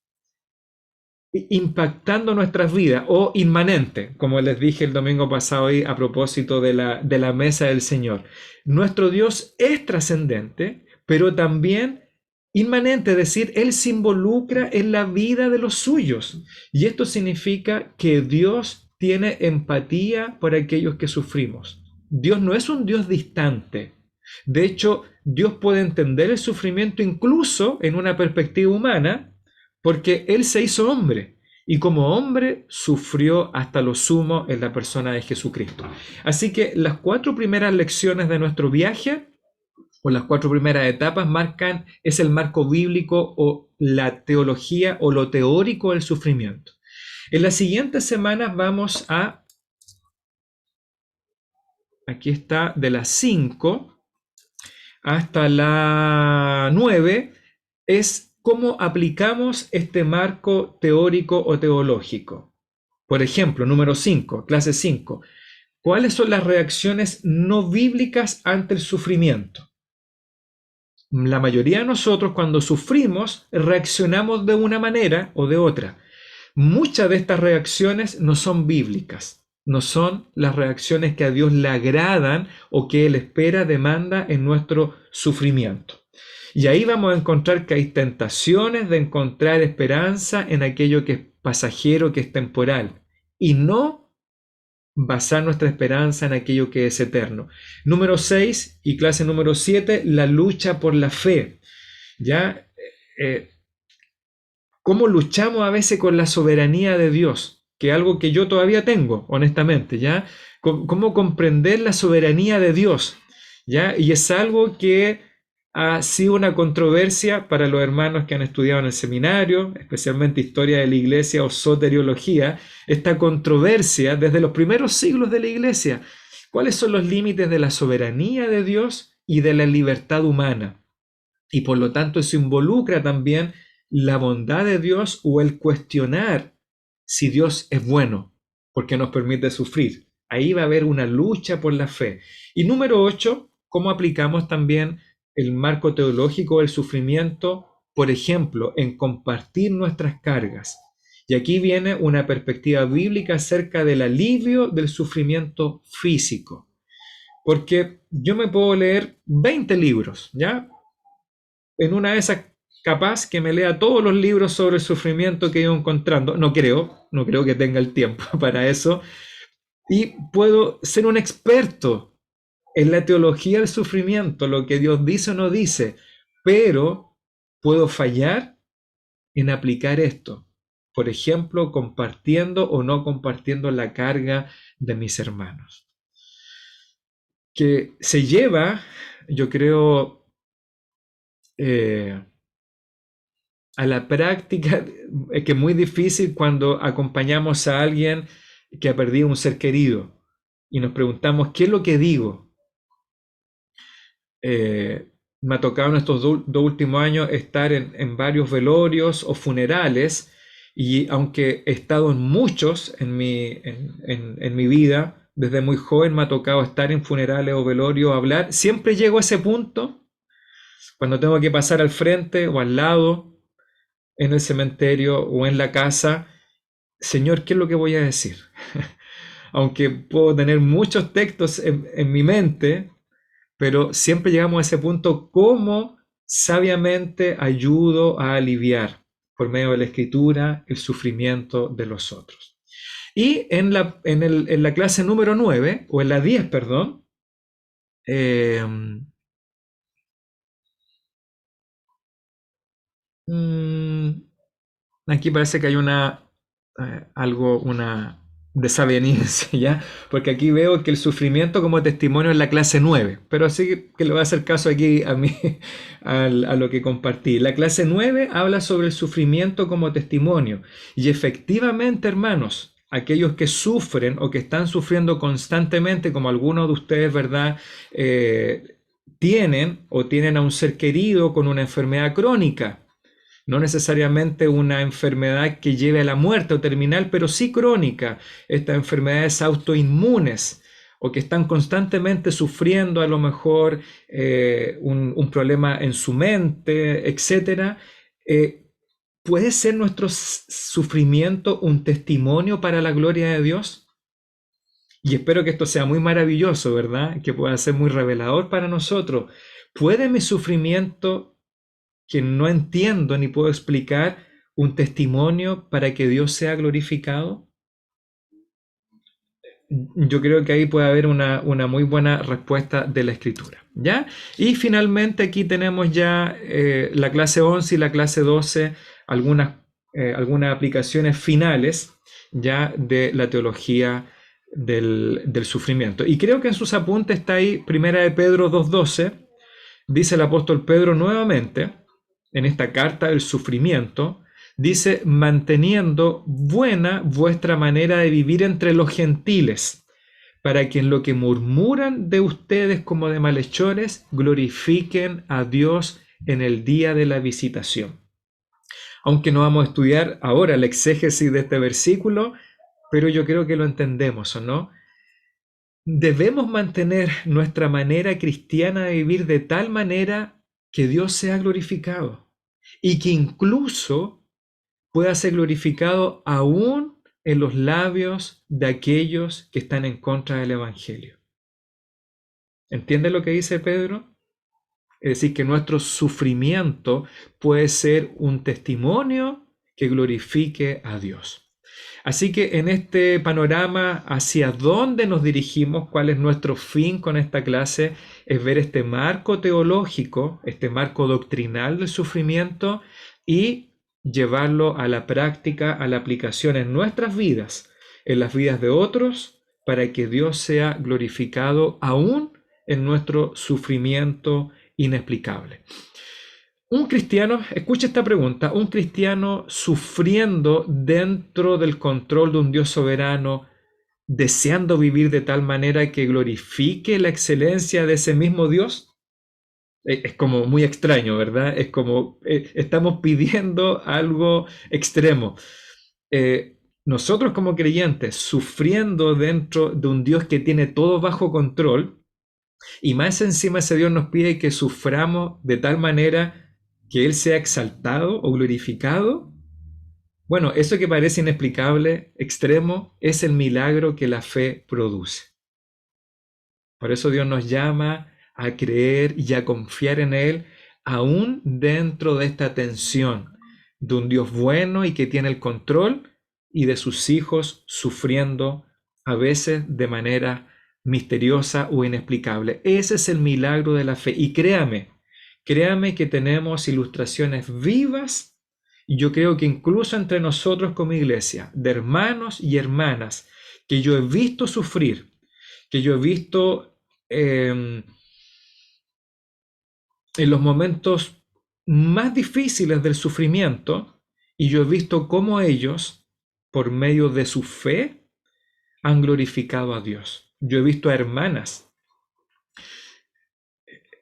impactando nuestras vidas, o inmanente, como les dije el domingo pasado ahí a propósito de la mesa del Señor. Nuestro Dios es trascendente, pero también inmanente, es decir, Él se involucra en la vida de los suyos. Y esto significa que Dios tiene empatía por aquellos que sufrimos. Dios no es un Dios distante. De hecho, Dios puede entender el sufrimiento incluso en una perspectiva humana, porque Él se hizo hombre y como hombre sufrió hasta lo sumo en la persona de Jesucristo. Así que las 4 primeras lecciones de nuestro viaje, o las 4 primeras etapas, es el marco bíblico o la teología o lo teórico del sufrimiento. En las siguientes semanas vamos a, aquí está, de las 5 hasta la 9, es cómo aplicamos este marco teórico o teológico. Por ejemplo, número 5, clase 5, ¿Cuáles son las reacciones no bíblicas ante el sufrimiento? La mayoría de nosotros, cuando sufrimos, reaccionamos de una manera o de otra. Muchas de estas reacciones no son bíblicas, no son las reacciones que a Dios le agradan o que Él espera, demanda en nuestro sufrimiento. Y ahí vamos a encontrar que hay tentaciones de encontrar esperanza en aquello que es pasajero, que es temporal, y no basar nuestra esperanza en aquello que es eterno. Número 6 y clase número 7, la lucha por la fe. ¿Ya? ¿Cómo luchamos a veces con la soberanía de Dios? Que es algo que yo todavía tengo, honestamente, ¿ya? ¿Cómo comprender la soberanía de Dios? ¿Ya? Y es algo que ha sido una controversia para los hermanos que han estudiado en el seminario, especialmente historia de la iglesia o soteriología, esta controversia desde los primeros siglos de la iglesia. ¿Cuáles son los límites de la soberanía de Dios y de la libertad humana? Y por lo tanto eso involucra también la bondad de Dios o el cuestionar si Dios es bueno, porque nos permite sufrir. Ahí va a haber una lucha por la fe. Y número 8, ¿cómo aplicamos también el marco teológico del sufrimiento? Por ejemplo, en compartir nuestras cargas. Y aquí viene una perspectiva bíblica acerca del alivio del sufrimiento físico. Porque yo me puedo leer 20 libros, ¿ya? En una de esas, capaz que me lea todos los libros sobre el sufrimiento que he ido encontrando. No creo que tenga el tiempo para eso. Y puedo ser un experto en la teología del sufrimiento, lo que Dios dice o no dice, pero puedo fallar en aplicar esto. Por ejemplo, compartiendo o no compartiendo la carga de mis hermanos. Que se lleva, yo creo, a la práctica, es que es muy difícil cuando acompañamos a alguien que ha perdido un ser querido y nos preguntamos, ¿qué es lo que digo? Me ha tocado en estos dos últimos años estar en varios velorios o funerales, y aunque he estado en muchos en mi vida, desde muy joven me ha tocado estar en funerales o velorios, hablar, siempre llego a ese punto cuando tengo que pasar al frente o al lado, en el cementerio o en la casa. Señor, ¿qué es lo que voy a decir? Aunque puedo tener muchos textos en mi mente, pero siempre llegamos a ese punto, ¿cómo sabiamente ayudo a aliviar por medio de la escritura el sufrimiento de los otros? Y en la clase número 9, o en la 10, perdón, aquí parece que hay una desaveniencia, ¿ya? Porque aquí veo que el sufrimiento como testimonio es la clase 9, pero así que le voy a hacer caso aquí a mí, a lo que compartí. La clase 9 habla sobre el sufrimiento como testimonio, y efectivamente, hermanos, aquellos que sufren o que están sufriendo constantemente, como algunos de ustedes, ¿verdad? Tienen a un ser querido con una enfermedad crónica. No necesariamente una enfermedad que lleve a la muerte o terminal, pero sí crónica. Estas enfermedades autoinmunes o que están constantemente sufriendo a lo mejor un problema en su mente, etc. ¿Puede ser nuestro sufrimiento un testimonio para la gloria de Dios? Y espero que esto sea muy maravilloso, ¿verdad? Que pueda ser muy revelador para nosotros. ¿Puede mi sufrimiento, que no entiendo ni puedo explicar, un testimonio para que Dios sea glorificado? Yo creo que ahí puede haber una muy buena respuesta de la Escritura, ¿ya? Y finalmente aquí tenemos ya la clase 11 y la clase 12, algunas aplicaciones finales ya de la teología del sufrimiento. Y creo que en sus apuntes está ahí 1 de Pedro 2:12, dice el apóstol Pedro nuevamente, en esta carta del sufrimiento, dice, manteniendo buena vuestra manera de vivir entre los gentiles, para que en lo que murmuran de ustedes como de malhechores, glorifiquen a Dios en el día de la visitación. Aunque no vamos a estudiar ahora la exégesis de este versículo, pero yo creo que lo entendemos, ¿o no? debemos mantener nuestra manera cristiana de vivir de tal manera que Dios sea glorificado y que incluso pueda ser glorificado aún en los labios de aquellos que están en contra del Evangelio. ¿Entiende lo que dice Pedro? Es decir, que nuestro sufrimiento puede ser un testimonio que glorifique a Dios. Así que en este panorama, ¿hacia dónde nos dirigimos? ¿Cuál es nuestro fin con esta clase? Es ver este marco teológico, este marco doctrinal del sufrimiento y llevarlo a la práctica, a la aplicación en nuestras vidas, en las vidas de otros, para que Dios sea glorificado aún en nuestro sufrimiento inexplicable. Un cristiano, escucha esta pregunta, un cristiano sufriendo dentro del control de un Dios soberano, deseando vivir de tal manera que glorifique la excelencia de ese mismo Dios, es como muy extraño, ¿verdad? Es como estamos pidiendo algo extremo. Nosotros como creyentes, sufriendo dentro de un Dios que tiene todo bajo control, y más encima ese Dios nos pide que suframos de tal manera que Él sea exaltado o glorificado. Bueno, eso que parece inexplicable, extremo, es el milagro que la fe produce. Por eso Dios nos llama a creer y a confiar en Él, aún dentro de esta tensión de un Dios bueno y que tiene el control y de sus hijos sufriendo a veces de manera misteriosa o inexplicable. Ese es el milagro de la fe. Y créame que tenemos ilustraciones vivas, y yo creo que incluso entre nosotros como iglesia, de hermanos y hermanas que yo he visto sufrir, que yo he visto en los momentos más difíciles del sufrimiento, y yo he visto cómo ellos, por medio de su fe, han glorificado a Dios. Yo he visto a hermanas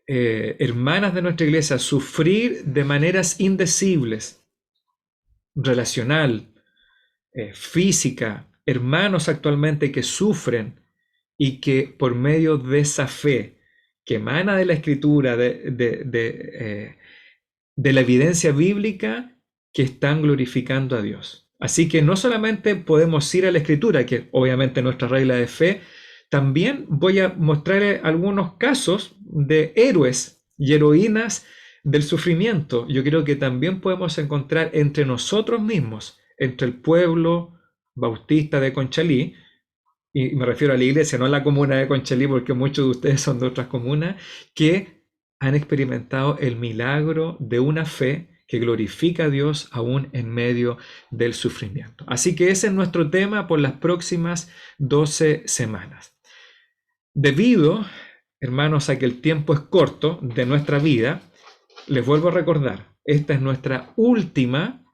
de nuestra iglesia sufrir de maneras indecibles, relacional, física, hermanos actualmente que sufren y que por medio de esa fe que emana de la Escritura, de la evidencia bíblica, que están glorificando a Dios. Así que no solamente podemos ir a la Escritura, que obviamente es nuestra regla de fe, también voy a mostrarles algunos casos de héroes y heroínas del sufrimiento. Yo creo que también podemos encontrar entre nosotros mismos, entre el pueblo bautista de Conchalí, y me refiero a la iglesia, no a la comuna de Conchalí, porque muchos de ustedes son de otras comunas, que han experimentado el milagro de una fe que glorifica a Dios aún en medio del sufrimiento. Así que ese es nuestro tema por las próximas 12 semanas. Debido, hermanos, a que el tiempo es corto de nuestra vida, les vuelvo a recordar, esta es nuestra última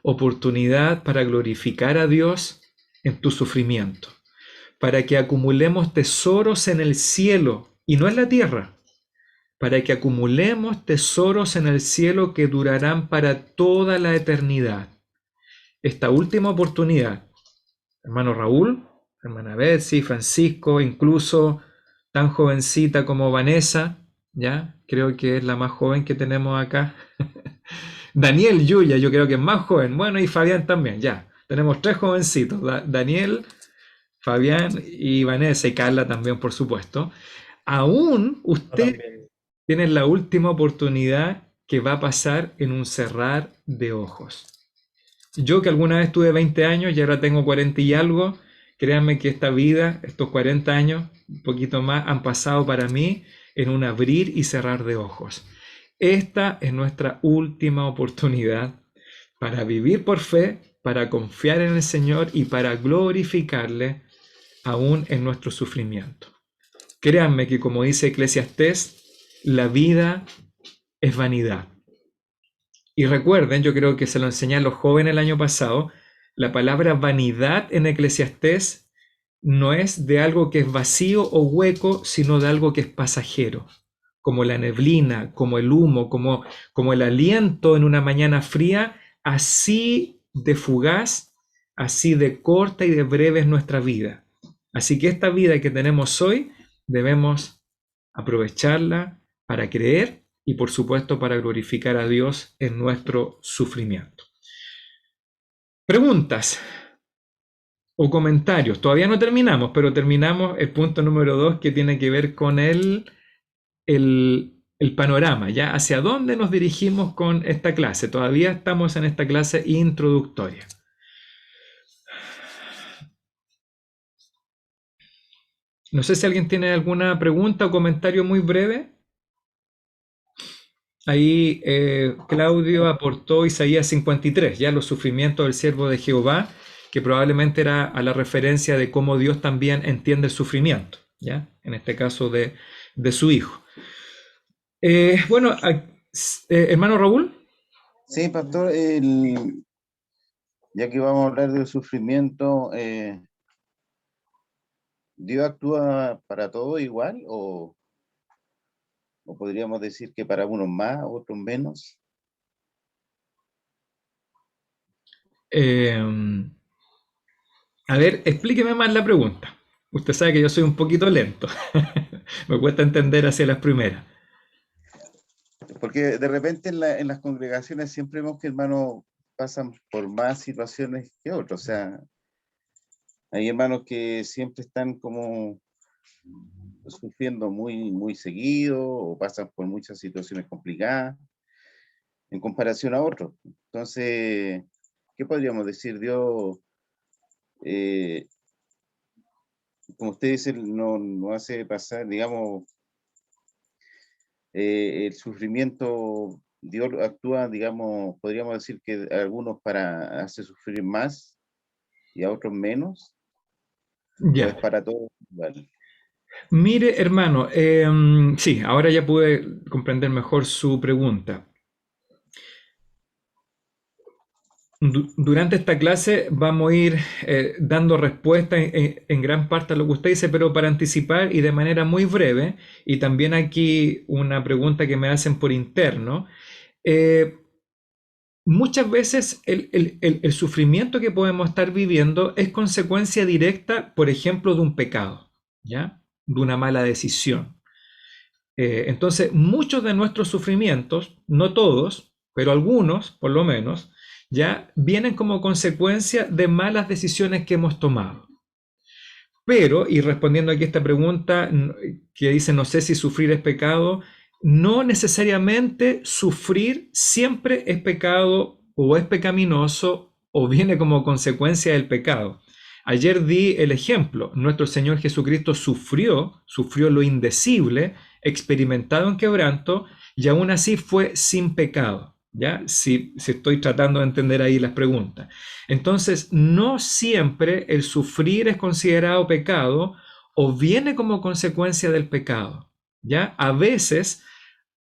oportunidad para glorificar a Dios en tu sufrimiento, para que acumulemos tesoros en el cielo y no en la tierra, para que acumulemos tesoros en el cielo que durarán para toda la eternidad. Esta última oportunidad, hermano Raúl, hermana Betsy, Francisco, incluso tan jovencita como Vanessa, ya creo que es la más joven que tenemos acá. Daniel, Yuya, yo creo que es más joven. Bueno, y Fabián también, ya. Tenemos 3 jovencitos, Daniel, Fabián y Vanessa, y Carla también, por supuesto. Aún usted tiene la última oportunidad que va a pasar en un cerrar de ojos. Yo que alguna vez tuve 20 años y ahora tengo 40 y algo, créanme que esta vida, estos 40 años, un poquito más, han pasado para mí en un abrir y cerrar de ojos. Esta es nuestra última oportunidad para vivir por fe, para confiar en el Señor y para glorificarle aún en nuestro sufrimiento. Créanme que, como dice Eclesiastés, la vida es vanidad. Y recuerden, yo creo que se lo enseñé a los jóvenes el año pasado, la palabra vanidad en Eclesiastés no es de algo que es vacío o hueco, sino de algo que es pasajero, como la neblina, como el humo, como el aliento en una mañana fría. Así de fugaz, así de corta y de breve es nuestra vida. Así que esta vida que tenemos hoy debemos aprovecharla para creer y por supuesto para glorificar a Dios en nuestro sufrimiento. Preguntas o comentarios. Todavía no terminamos, pero terminamos el punto número 2 que tiene que ver con el panorama, ¿ya? ¿Hacia dónde nos dirigimos con esta clase? Todavía estamos en esta clase introductoria. No sé si alguien tiene alguna pregunta o comentario muy breve. Ahí Claudio aportó Isaías 53, ya los sufrimientos del siervo de Jehová, que probablemente era a la referencia de cómo Dios también entiende el sufrimiento, ¿ya? En este caso de su hijo. Bueno, hermano Raúl. Sí, pastor, ya que vamos a hablar del sufrimiento, ¿Dios actúa para todos igual o podríamos decir que para unos más, otros menos? A ver, explíqueme más la pregunta. Usted sabe que yo soy un poquito lento. Me cuesta entender hacia las primeras. Porque de repente en las congregaciones siempre vemos que hermanos pasan por más situaciones que otros. O sea, hay hermanos que siempre están como sufriendo muy, muy seguido o pasan por muchas situaciones complicadas en comparación a otros. Entonces, ¿qué podríamos decir? Dios, como usted dice, no hace pasar, digamos, el sufrimiento, Dios actúa, digamos, podríamos decir que a algunos para hacer sufrir más y a otros menos, Ya. o es para todos igual. Mire, hermano, sí, ahora ya pude comprender mejor su pregunta. Durante esta clase vamos a ir dando respuesta en gran parte a lo que usted dice, pero para anticipar y de manera muy breve, y también aquí una pregunta que me hacen por interno, muchas veces el sufrimiento que podemos estar viviendo es consecuencia directa, por ejemplo, de un pecado, ¿ya? De una mala decisión. Entonces, muchos de nuestros sufrimientos, no todos, pero algunos, por lo menos, ya vienen como consecuencia de malas decisiones que hemos tomado. Pero, y respondiendo aquí a esta pregunta que dice, no sé si sufrir es pecado, no necesariamente sufrir siempre es pecado o es pecaminoso o viene como consecuencia del pecado. Ayer di el ejemplo, nuestro Señor Jesucristo sufrió lo indecible, experimentado en quebranto, y aún así fue sin pecado. ¿Ya? Si estoy tratando de entender ahí las preguntas. Entonces, no siempre el sufrir es considerado pecado o viene como consecuencia del pecado. ¿Ya? A veces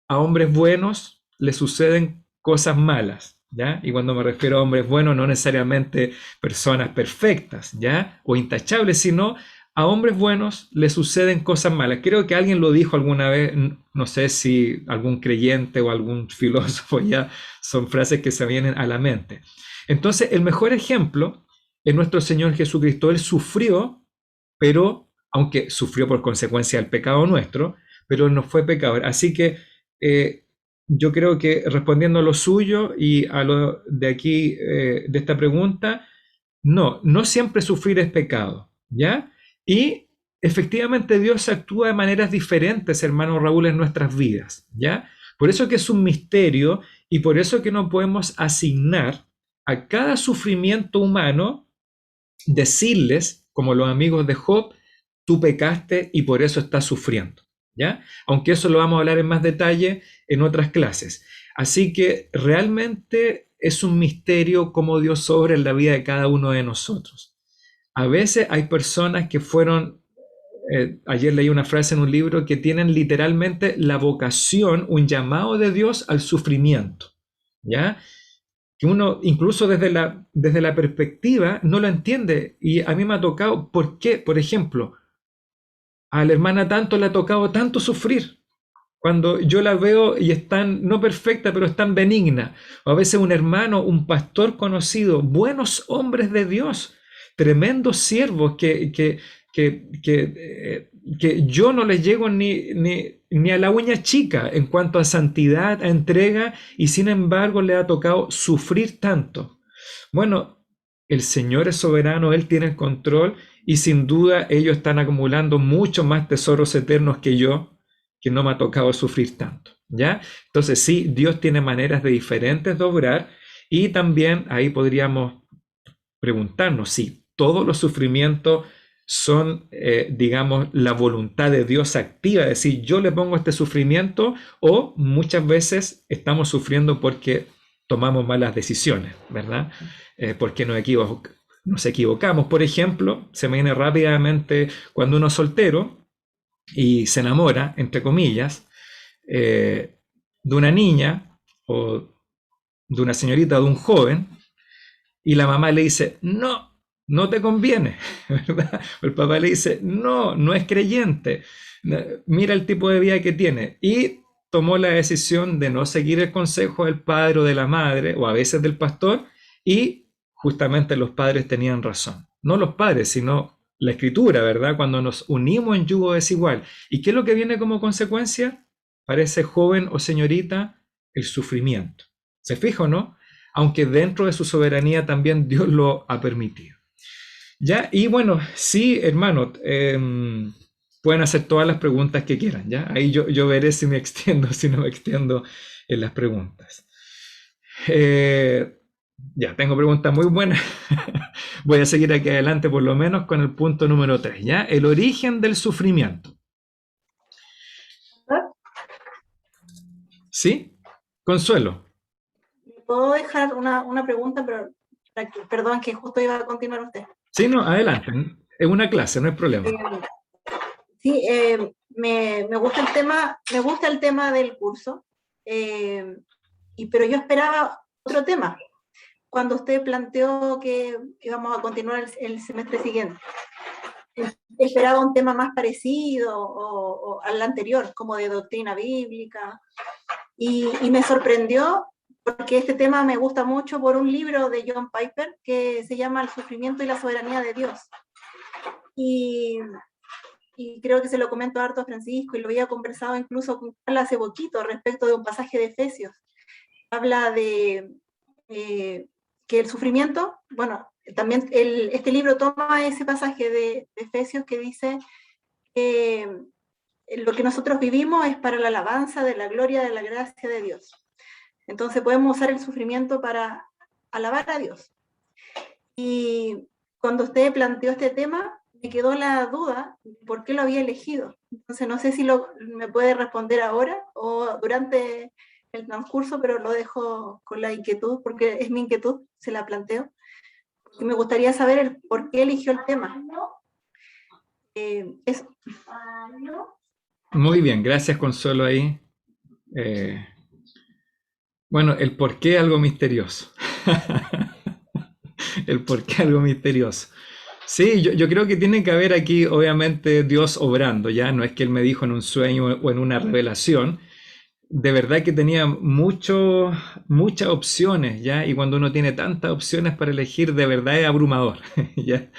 a hombres buenos les suceden cosas malas. ¿Ya? Y cuando me refiero a hombres buenos, no necesariamente personas perfectas, ¿ya? O intachables, sino a hombres buenos les suceden cosas malas. Creo que alguien lo dijo alguna vez, no sé si algún creyente o algún filósofo, ya son frases que se vienen a la mente. Entonces, el mejor ejemplo es nuestro Señor Jesucristo. Él sufrió, pero, aunque sufrió por consecuencia del pecado nuestro, pero no fue pecador. Así que yo creo que respondiendo a lo suyo y a lo de aquí, de esta pregunta, no siempre sufrir es pecado, ¿ya? Y efectivamente Dios actúa de maneras diferentes, hermano Raúl, en nuestras vidas, ¿ya? Por eso que es un misterio y por eso que no podemos asignar a cada sufrimiento humano, decirles, como los amigos de Job, tú pecaste y por eso estás sufriendo, ¿ya? Aunque eso lo vamos a hablar en más detalle en otras clases. Así que realmente es un misterio cómo Dios obra en la vida de cada uno de nosotros. A veces hay personas que fueron, ayer leí una frase en un libro, que tienen literalmente la vocación, un llamado de Dios al sufrimiento, ¿ya? Que uno incluso desde la perspectiva no lo entiende. Y a mí me ha tocado, ¿por qué? Por ejemplo, a la hermana tanto le ha tocado tanto sufrir. Cuando yo la veo y es tan, no perfecta, pero es tan benigna. O a veces un hermano, un pastor conocido, buenos hombres de Dios, tremendos siervos que yo no les llego ni a la uña chica en cuanto a santidad, a entrega, y sin embargo le ha tocado sufrir tanto. Bueno, el Señor es soberano, Él tiene el control, y sin duda ellos están acumulando mucho más tesoros eternos que yo, que no me ha tocado sufrir tanto, ¿ya? Entonces sí, Dios tiene maneras diferentes de obrar, y también ahí podríamos preguntarnos si todos los sufrimientos son, digamos, la voluntad de Dios activa, es decir, yo le pongo este sufrimiento, o muchas veces estamos sufriendo porque tomamos malas decisiones, ¿verdad? Porque nos equivocamos. Por ejemplo, se me viene rápidamente cuando uno es soltero y se enamora, entre comillas, de una niña o de una señorita o de un joven, y la mamá le dice, no, no te conviene, ¿verdad? O el papá le dice, no, no es creyente, mira el tipo de vida que tiene, y tomó la decisión de no seguir el consejo del padre o de la madre, o a veces del pastor, y justamente los padres tenían razón. No los padres, sino la escritura, ¿verdad? Cuando nos unimos en yugo desigual. ¿Y qué es lo que viene como consecuencia? Para ese joven o señorita, el sufrimiento. ¿Se fija o no? Aunque dentro de su soberanía también Dios lo ha permitido. ¿Ya? Y bueno, sí, hermano, pueden hacer todas las preguntas que quieran, ¿ya? Ahí yo veré si me extiendo, si no me extiendo en las preguntas. Ya, tengo preguntas muy buenas. Voy a seguir aquí adelante por lo menos con el punto número 3, ¿ya? El origen del sufrimiento. ¿Sí? Consuelo. ¿Puedo dejar una pregunta? Pero, perdón, que justo iba a continuar usted. Sí, no, adelante. Es una clase, no hay problema. Sí, me gusta el tema del curso, pero yo esperaba otro tema cuando usted planteó que íbamos a continuar el semestre siguiente. Esperaba un tema más parecido o al anterior, como de doctrina bíblica, y me sorprendió porque este tema me gusta mucho por un libro de John Piper que se llama El sufrimiento y la soberanía de Dios. Y creo que se lo comento harto a Francisco, y lo había conversado incluso con Carla hace poquito respecto de un pasaje de Efesios. Habla de que el sufrimiento, bueno, también este libro toma ese pasaje de Efesios que dice que lo que nosotros vivimos es para la alabanza de la gloria de la gracia de Dios. Entonces podemos usar el sufrimiento para alabar a Dios. Y cuando usted planteó este tema, me quedó la duda de por qué lo había elegido. Entonces no sé si me puede responder ahora o durante el transcurso, pero lo dejo con la inquietud, porque es mi inquietud, se la planteo. Y me gustaría saber el por qué eligió el tema. Eso. Muy bien, gracias Consuelo ahí. Bueno, el por qué algo misterioso. El por qué algo misterioso. Sí, yo creo que tiene que haber aquí, obviamente, Dios obrando, ¿ya? No es que Él me dijo en un sueño o en una revelación. De verdad que tenía muchas opciones, ¿ya? Y cuando uno tiene tantas opciones para elegir, de verdad es abrumador, ¿ya?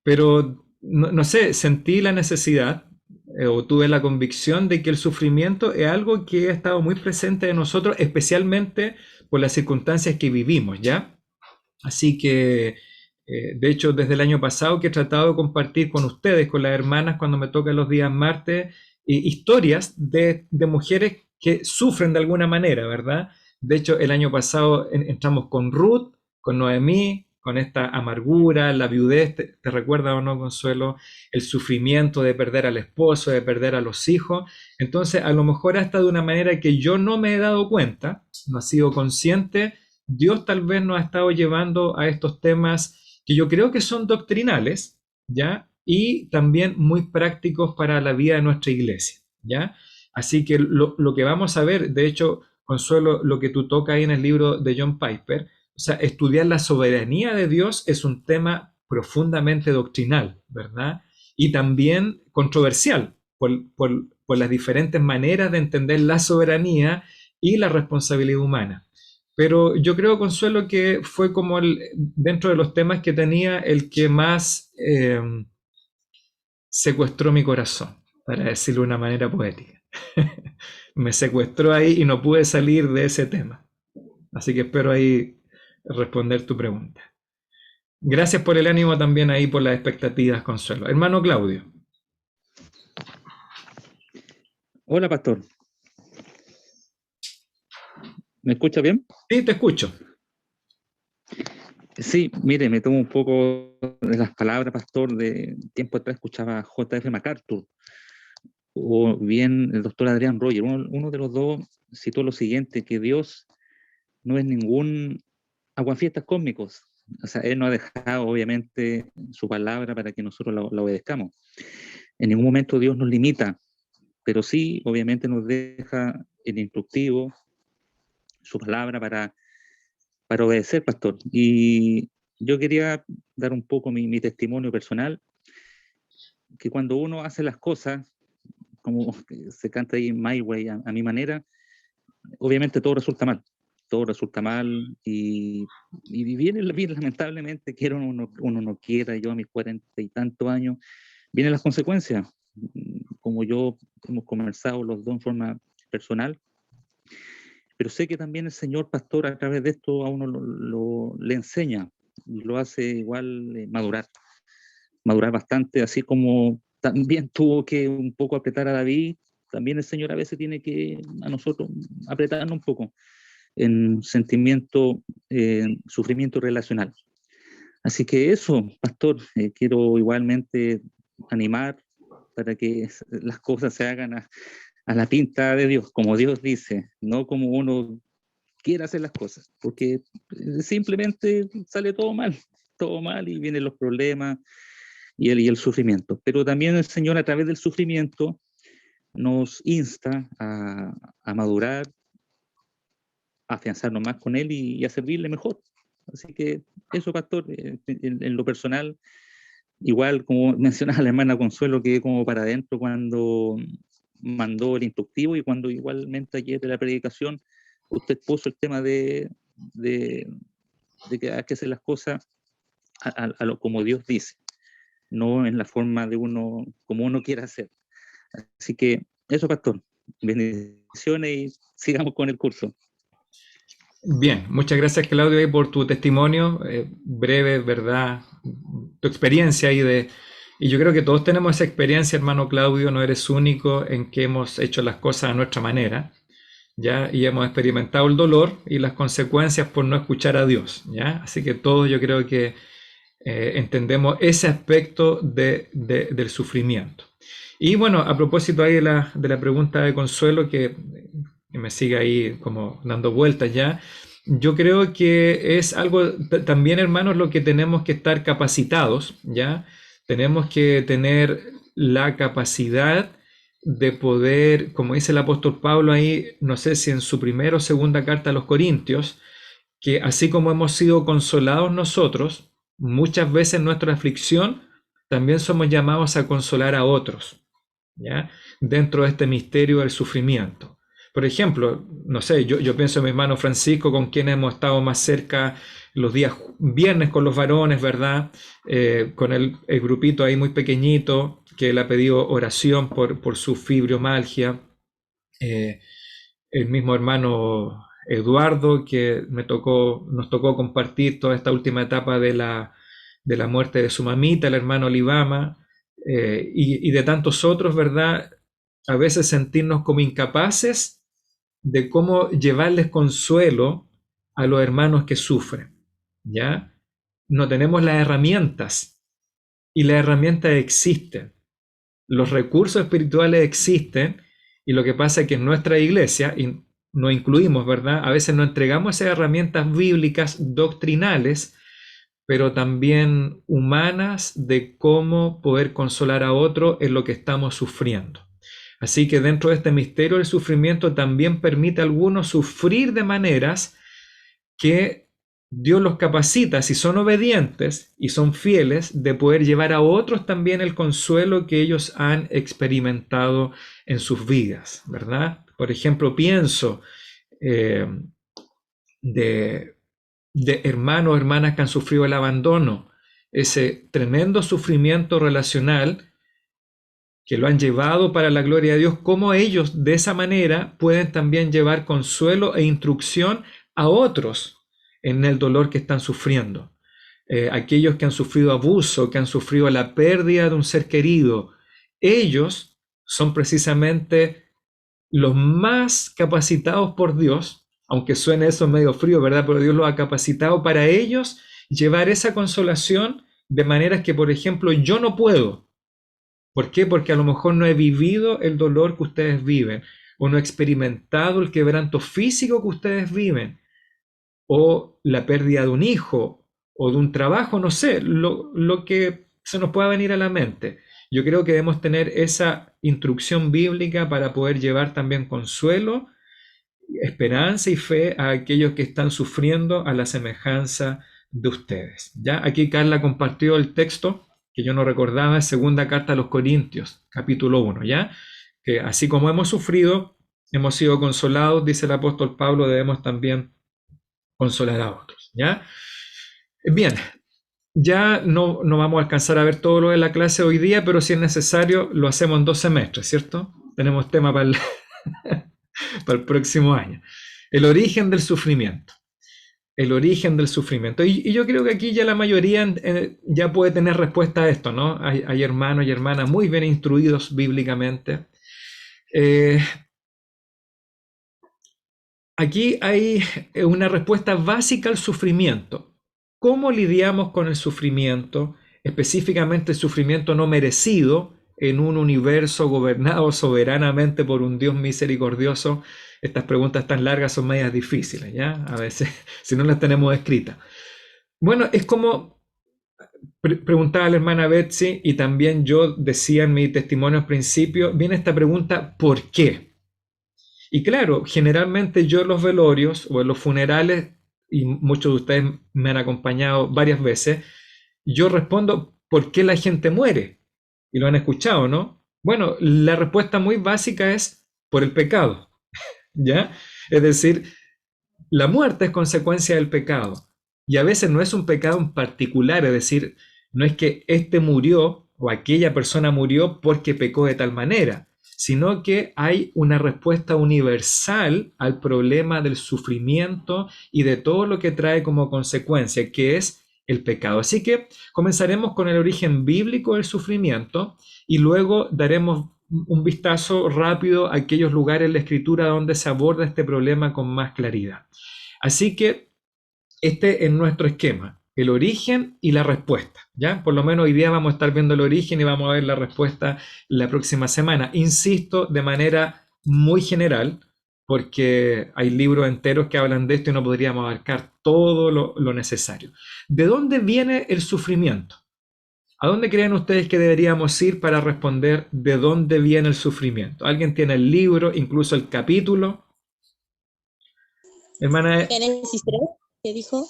Pero, no sé, sentí la necesidad o tuve la convicción de que el sufrimiento es algo que ha estado muy presente en nosotros, especialmente por las circunstancias que vivimos, ¿ya? Así que, de hecho, desde el año pasado que he tratado de compartir con ustedes, con las hermanas, cuando me toca los días martes, historias de mujeres que sufren de alguna manera, ¿verdad? De hecho, el año pasado entramos con Ruth, con Noemí, con esta amargura, la viudez, ¿te recuerdas o no, Consuelo? El sufrimiento de perder al esposo, de perder a los hijos. Entonces, a lo mejor hasta de una manera que yo no me he dado cuenta, no he sido consciente, Dios tal vez nos ha estado llevando a estos temas que yo creo que son doctrinales, ¿ya? Y también muy prácticos para la vida de nuestra iglesia, ¿ya? Así que lo que vamos a ver, de hecho, Consuelo, lo que tú tocas ahí en el libro de John Piper, o sea, estudiar la soberanía de Dios es un tema profundamente doctrinal, ¿verdad? Y también controversial por por las diferentes maneras de entender la soberanía y la responsabilidad humana. Pero yo creo, Consuelo, que fue como dentro de los temas que tenía el que más secuestró mi corazón, para decirlo de una manera poética. Me secuestró ahí y no pude salir de ese tema. Así que espero ahí responder tu pregunta. Gracias por el ánimo también ahí, por las expectativas, Consuelo. Hermano Claudio. Hola, pastor. ¿Me escucha bien? Sí, te escucho. Sí, mire, me tomo un poco de las palabras, pastor. De tiempo atrás escuchaba a J.F. MacArthur, o bien el doctor Adrián Roger. Uno de los dos citó lo siguiente, que Dios no es ningún aguafiestas cósmicos. O sea, Él no ha dejado, obviamente, su palabra para que nosotros la obedezcamos. En ningún momento Dios nos limita, pero sí, obviamente, nos deja el instructivo, su palabra para obedecer, pastor. Y yo quería dar un poco mi testimonio personal, que cuando uno hace las cosas, como se canta ahí My Way, a mi manera, obviamente todo resulta mal. Todo resulta mal y viene, lamentablemente, quiera uno no quiera, yo a mis 40 y tantos años, vienen las consecuencias. Como yo hemos conversado los dos en forma personal, pero sé que también el Señor, pastor, a través de esto a uno le enseña y lo hace igual madurar bastante, así como también tuvo que un poco apretar a David, también el Señor a veces tiene que a nosotros apretarnos un poco en sentimiento, sufrimiento relacional. Así que eso, pastor, quiero igualmente animar para que las cosas se hagan a la pinta de Dios, como Dios dice, no como uno quiere hacer las cosas, porque simplemente sale todo mal y vienen los problemas y el sufrimiento. Pero también el Señor a través del sufrimiento nos insta a madurar, a afianzarnos más con Él y a servirle mejor. Así que eso, pastor, en lo personal, igual como mencionaba la hermana Consuelo, quedé como para adentro cuando mandó el instructivo y cuando igualmente ayer de la predicación usted puso el tema de que hay que hacer las cosas como Dios dice, no en la forma de uno, como uno quiera hacer. Así que eso, pastor, bendiciones y sigamos con el curso. Bien, muchas gracias, Claudio, por tu testimonio, breve, ¿verdad? Tu experiencia ahí y yo creo que todos tenemos esa experiencia, hermano Claudio, no eres único en que hemos hecho las cosas a nuestra manera, ¿ya? Y hemos experimentado el dolor y las consecuencias por no escuchar a Dios, ¿ya? Así que todos yo creo que entendemos ese aspecto del sufrimiento. Y bueno, a propósito ahí de la pregunta de Consuelo, que me sigue ahí como dando vueltas ya, yo creo que es algo también, hermanos, lo que tenemos que estar capacitados, ¿ya? Tenemos que tener la capacidad de poder, como dice el apóstol Pablo ahí, no sé si en su primera o segunda carta a los Corintios, que así como hemos sido consolados nosotros, muchas veces en nuestra aflicción también somos llamados a consolar a otros, ¿ya? Dentro de este misterio del sufrimiento. Por ejemplo, no sé, yo pienso en mi hermano Francisco, con quien hemos estado más cerca los días viernes con los varones, ¿verdad? Con el grupito ahí muy pequeñito, que él ha pedido oración por su fibromialgia. El mismo hermano Eduardo, que nos tocó compartir toda esta última etapa de la muerte de su mamita, el hermano Olivama, y de tantos otros, ¿verdad? A veces sentirnos como incapaces de cómo llevarles consuelo a los hermanos que sufren, ¿ya? No tenemos las herramientas, y las herramientas existen. Los recursos espirituales existen, y lo que pasa es que en nuestra iglesia, y nos incluimos, ¿verdad? A veces no entregamos esas herramientas bíblicas doctrinales, pero también humanas de cómo poder consolar a otro en lo que estamos sufriendo. Así que dentro de este misterio del sufrimiento también permite a algunos sufrir de maneras que Dios los capacita, si son obedientes y son fieles, de poder llevar a otros también el consuelo que ellos han experimentado en sus vidas, ¿verdad? Por ejemplo, pienso eh, de, de hermanos o hermanas que han sufrido el abandono, ese tremendo sufrimiento relacional que lo han llevado para la gloria de Dios, cómo ellos de esa manera pueden también llevar consuelo e instrucción a otros en el dolor que están sufriendo. Aquellos que han sufrido abuso, que han sufrido la pérdida de un ser querido, ellos son precisamente los más capacitados por Dios, aunque suene eso medio frío, ¿verdad? Pero Dios los ha capacitado para ellos llevar esa consolación de maneras que, por ejemplo, yo no puedo. ¿Por qué? Porque a lo mejor no he vivido el dolor que ustedes viven, o no he experimentado el quebranto físico que ustedes viven, o la pérdida de un hijo, o de un trabajo, no sé, lo que se nos pueda venir a la mente. Yo creo que debemos tener esa instrucción bíblica para poder llevar también consuelo, esperanza y fe a aquellos que están sufriendo a la semejanza de ustedes. ¿Ya? Aquí Carla compartió el texto que yo no recordaba, es segunda carta a los Corintios, capítulo 1, ¿ya? Que así como hemos sufrido, hemos sido consolados, dice el apóstol Pablo, debemos también consolar a otros, ¿ya? Bien, ya no vamos a alcanzar a ver todo lo de la clase hoy día, pero si es necesario, lo hacemos en 2 semestres, ¿cierto? Tenemos tema para el próximo año. El origen del sufrimiento. El origen del sufrimiento. Y yo creo que aquí ya la mayoría ya puede tener respuesta a esto, ¿no? Hay hermanos y hermanas muy bien instruidos bíblicamente. Aquí hay una respuesta básica al sufrimiento. ¿Cómo lidiamos con el sufrimiento, específicamente el sufrimiento no merecido, en un universo gobernado soberanamente por un Dios misericordioso? Estas preguntas tan largas son medias difíciles, ¿ya? A veces, si no las tenemos escritas. Bueno, es como preguntaba la hermana Betsy, y también yo decía en mi testimonio al principio, viene esta pregunta, ¿por qué? Y claro, generalmente yo en los velorios o en los funerales, y muchos de ustedes me han acompañado varias veces, yo respondo, ¿por qué la gente muere? Y lo han escuchado, ¿no? Bueno, la respuesta muy básica es por el pecado, ¿ya? Es decir, la muerte es consecuencia del pecado. Y a veces no es un pecado en particular, es decir, no es que este murió o aquella persona murió porque pecó de tal manera, sino que hay una respuesta universal al problema del sufrimiento y de todo lo que trae como consecuencia, que es el pecado. Así que comenzaremos con el origen bíblico del sufrimiento y luego daremos un vistazo rápido a aquellos lugares en la Escritura donde se aborda este problema con más claridad. Así que este es nuestro esquema, el origen y la respuesta, ¿ya? Por lo menos hoy día vamos a estar viendo el origen y vamos a ver la respuesta la próxima semana. Insisto, de manera muy general, porque hay libros enteros que hablan de esto y no podríamos abarcar todo lo necesario. ¿De dónde viene el sufrimiento? ¿A dónde creen ustedes que deberíamos ir para responder de dónde viene el sufrimiento? ¿Alguien tiene el libro, incluso el capítulo? Hermana, Génesis 3, ¿qué dijo?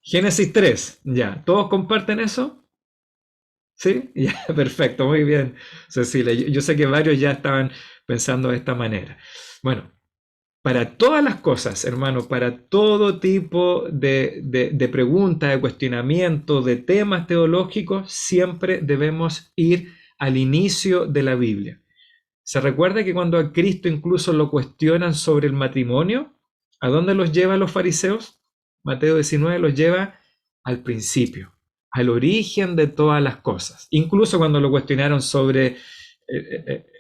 Génesis 3, ya. ¿Todos comparten eso? ¿Sí? Ya, perfecto, muy bien, Cecilia. Yo sé que varios ya estaban pensando de esta manera. Bueno, para todas las cosas, hermano, para todo tipo de preguntas, de cuestionamientos, de temas teológicos, siempre debemos ir al inicio de la Biblia. ¿Se recuerda que cuando a Cristo incluso lo cuestionan sobre el matrimonio, ¿a dónde los lleva los fariseos? Mateo 19 los lleva al principio, al origen de todas las cosas. Incluso cuando lo cuestionaron sobre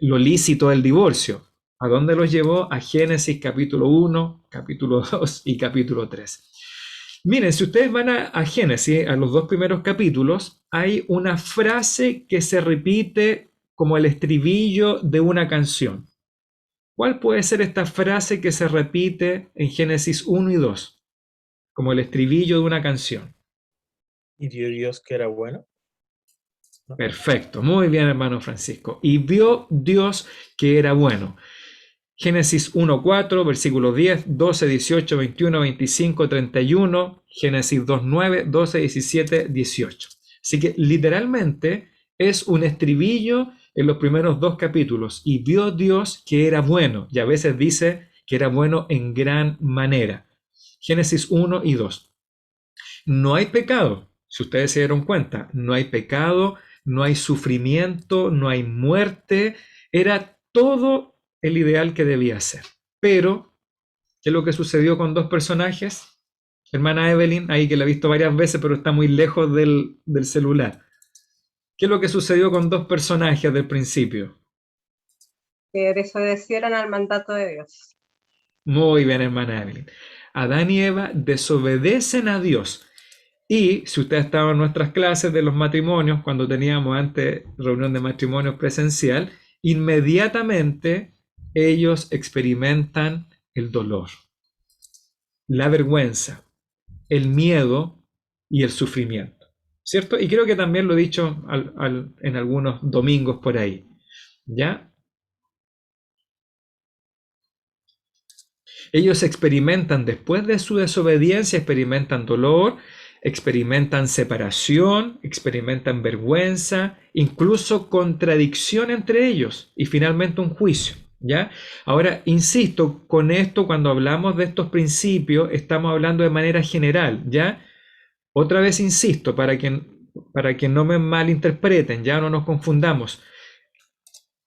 lo lícito del divorcio, ¿a dónde los llevó? A Génesis capítulo 1, capítulo 2 y capítulo 3. Miren, si ustedes van a Génesis, a los 2 primeros capítulos, hay una frase que se repite como el estribillo de una canción. ¿Cuál puede ser esta frase que se repite en Génesis 1 y 2? Como el estribillo de una canción. ¿Y vio Dios que era bueno? ¿No? Perfecto, muy bien, hermano Francisco. Y vio Dios que era bueno. Génesis 1:4, versículos 10, 12, 18, 21, 25, 31, Génesis 2:9, 12, 17, 18. Así que literalmente es un estribillo en los primeros 2 capítulos. Y vio Dios que era bueno, y a veces dice que era bueno en gran manera. Génesis 1 y 2. No hay pecado, si ustedes se dieron cuenta, no hay pecado, no hay sufrimiento, no hay muerte. Era todo el ideal que debía ser. Pero, ¿qué es lo que sucedió con 2 personajes? Hermana Evelyn, ahí que la he visto varias veces, pero está muy lejos del celular. ¿Qué es lo que sucedió con 2 personajes del principio? Que desobedecieran al mandato de Dios. Muy bien, hermana Evelyn. Adán y Eva desobedecen a Dios. Y si usted estaba en nuestras clases de los matrimonios, cuando teníamos antes reunión de matrimonios presencial, inmediatamente ellos experimentan el dolor, la vergüenza, el miedo y el sufrimiento, ¿cierto? Y creo que también lo he dicho en algunos domingos por ahí, ¿ya? Ellos experimentan, después de su desobediencia, experimentan dolor, experimentan separación, experimentan vergüenza, incluso contradicción entre ellos y finalmente un juicio, ¿ya? Ahora, insisto, con esto, cuando hablamos de estos principios, estamos hablando de manera general, ¿ya? Otra vez insisto, para que no me malinterpreten, ya no nos confundamos.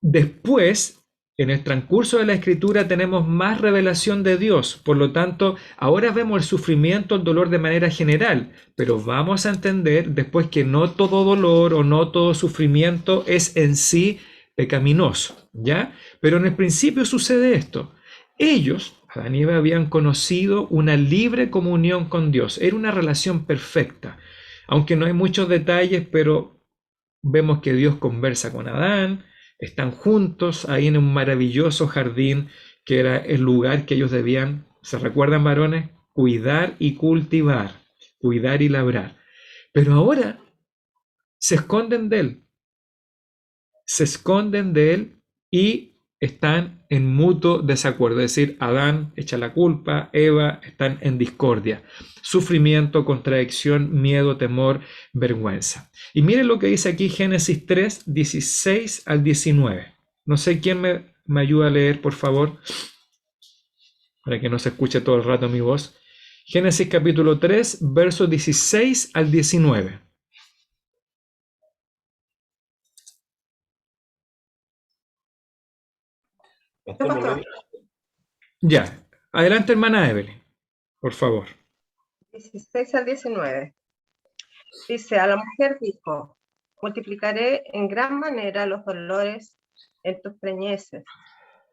Después, en el transcurso de la Escritura tenemos más revelación de Dios, por lo tanto, ahora vemos el sufrimiento, el dolor de manera general, pero vamos a entender después que no todo dolor o no todo sufrimiento es en sí pecaminoso, ¿ya? Pero en el principio sucede esto. Ellos, Adán y Eva, habían conocido una libre comunión con Dios, era una relación perfecta, aunque no hay muchos detalles, pero vemos que Dios conversa con Adán. Están juntos ahí en un maravilloso jardín que era el lugar que ellos debían, ¿se recuerdan, varones? Cuidar y cultivar, cuidar y labrar. Pero ahora se esconden de él y están en mutuo desacuerdo. Es decir, Adán echa la culpa, Eva están en discordia. Sufrimiento, contradicción, miedo, temor, vergüenza. Y miren lo que dice aquí Génesis 3, 16 al 19. No sé quién me ayuda a leer, por favor, para que no se escuche todo el rato mi voz. Génesis capítulo 3, versos 16 al 19. Ya, adelante, hermana Evelyn, por favor. 16 al 19. Dice, a la mujer dijo, multiplicaré en gran manera los dolores en tus preñeces.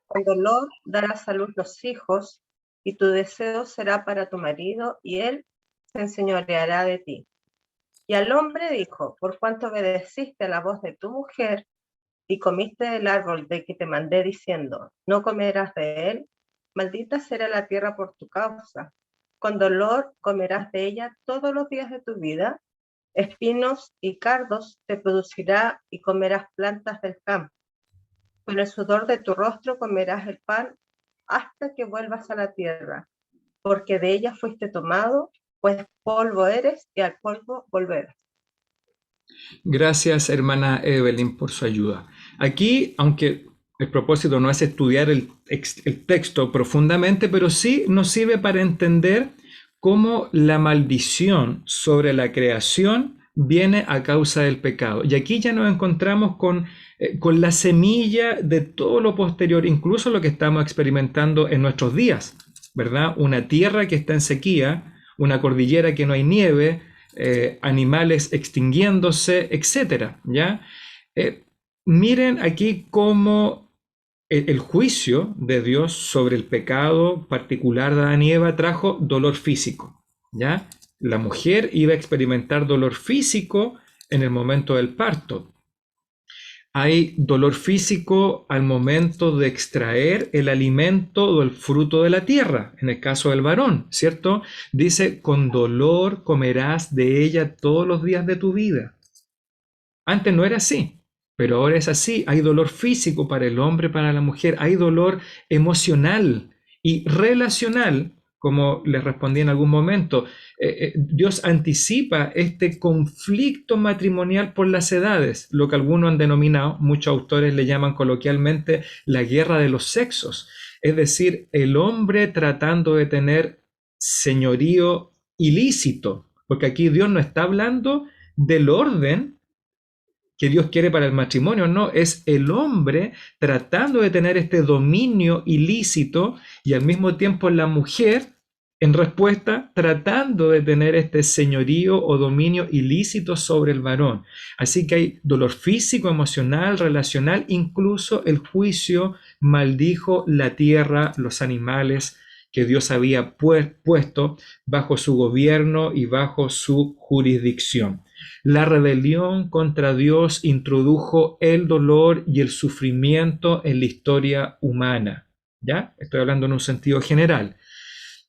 Con dolor darás a luz los hijos, y tu deseo será para tu marido, y él se enseñoreará de ti. Y al hombre dijo, por cuanto obedeciste a la voz de tu mujer, y comiste del árbol de que te mandé diciendo, no comerás de él, maldita será la tierra por tu causa. Con dolor comerás de ella todos los días de tu vida, espinos y cardos te producirá y comerás plantas del campo. Con el sudor de tu rostro comerás el pan hasta que vuelvas a la tierra, porque de ella fuiste tomado, pues polvo eres y al polvo volverás. Gracias, hermana Evelyn, por su ayuda. Aquí, aunque el propósito no es estudiar el texto profundamente, pero sí nos sirve para entender cómo la maldición sobre la creación viene a causa del pecado. Y aquí ya nos encontramos con la semilla de todo lo posterior, incluso lo que estamos experimentando en nuestros días, ¿verdad? Una tierra que está en sequía, una cordillera que no hay nieve, animales extinguiéndose, etcétera, ¿ya? Miren aquí cómo el juicio de Dios sobre el pecado particular de Adán y Eva trajo dolor físico, ¿ya? La mujer iba a experimentar dolor físico en el momento del parto. Hay dolor físico al momento de extraer el alimento o el fruto de la tierra, en el caso del varón, ¿cierto? Dice, con dolor comerás de ella todos los días de tu vida. Antes no era así, pero ahora es así. Hay dolor físico para el hombre, para la mujer, hay dolor emocional y relacional, como les respondí en algún momento. Dios anticipa este conflicto matrimonial por las edades, lo que algunos han denominado, muchos autores le llaman coloquialmente la guerra de los sexos. Es decir, el hombre tratando de tener señorío ilícito, porque aquí Dios no está hablando del orden que Dios quiere para el matrimonio, no, es el hombre tratando de tener este dominio ilícito y al mismo tiempo la mujer, en respuesta, tratando de tener este señorío o dominio ilícito sobre el varón. Así que hay dolor físico, emocional, relacional, incluso el juicio maldijo la tierra, los animales que Dios había puesto bajo su gobierno y bajo su jurisdicción. La rebelión contra Dios introdujo el dolor y el sufrimiento en la historia humana. ¿Ya? Estoy hablando en un sentido general.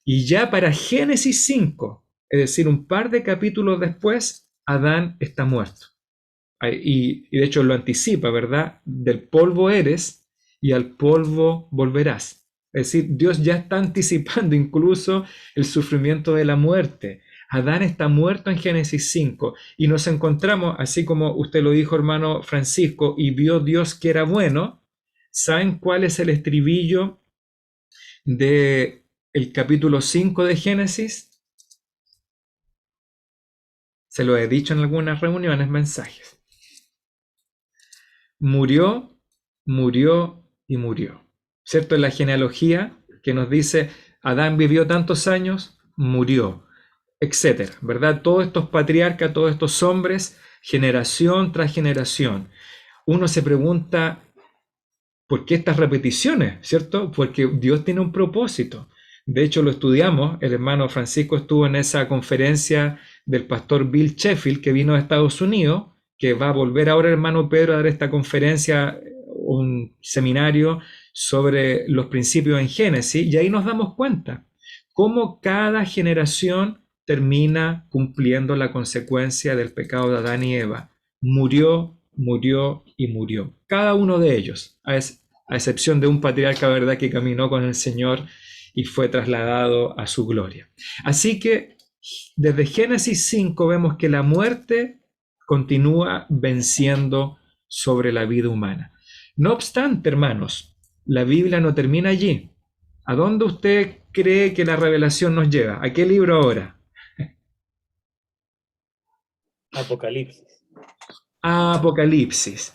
Y ya para Génesis 5, es decir, un par de capítulos después, Adán está muerto. Y de hecho lo anticipa, ¿verdad? Del polvo eres y al polvo volverás. Es decir, Dios ya está anticipando incluso el sufrimiento de la muerte. Adán está muerto en Génesis 5 y nos encontramos, así como usted lo dijo, hermano Francisco, y vio Dios que era bueno. ¿Saben cuál es el estribillo del capítulo 5 de Génesis? Se lo he dicho en algunas reuniones, mensajes. Murió, murió y murió. ¿Cierto? En la genealogía que nos dice, Adán vivió tantos años, murió, etcétera, ¿verdad? Todos estos patriarcas, todos estos hombres, generación tras generación. Uno se pregunta, ¿por qué estas repeticiones? ¿Cierto? Porque Dios tiene un propósito. De hecho, lo estudiamos, el hermano Francisco estuvo en esa conferencia del pastor Bill Sheffield, que vino de Estados Unidos, que va a volver ahora el hermano Pedro a dar esta conferencia, un seminario sobre los principios en Génesis, y ahí nos damos cuenta cómo cada generación termina cumpliendo la consecuencia del pecado de Adán y Eva. Murió, murió y murió. Cada uno de ellos, a excepción de un patriarca, ¿verdad?, que caminó con el Señor y fue trasladado a su gloria. Así que desde Génesis 5 vemos que la muerte continúa venciendo sobre la vida humana. No obstante, hermanos, la Biblia no termina allí. ¿A dónde usted cree que la revelación nos lleva? ¿A qué libro ahora? Apocalipsis. Apocalipsis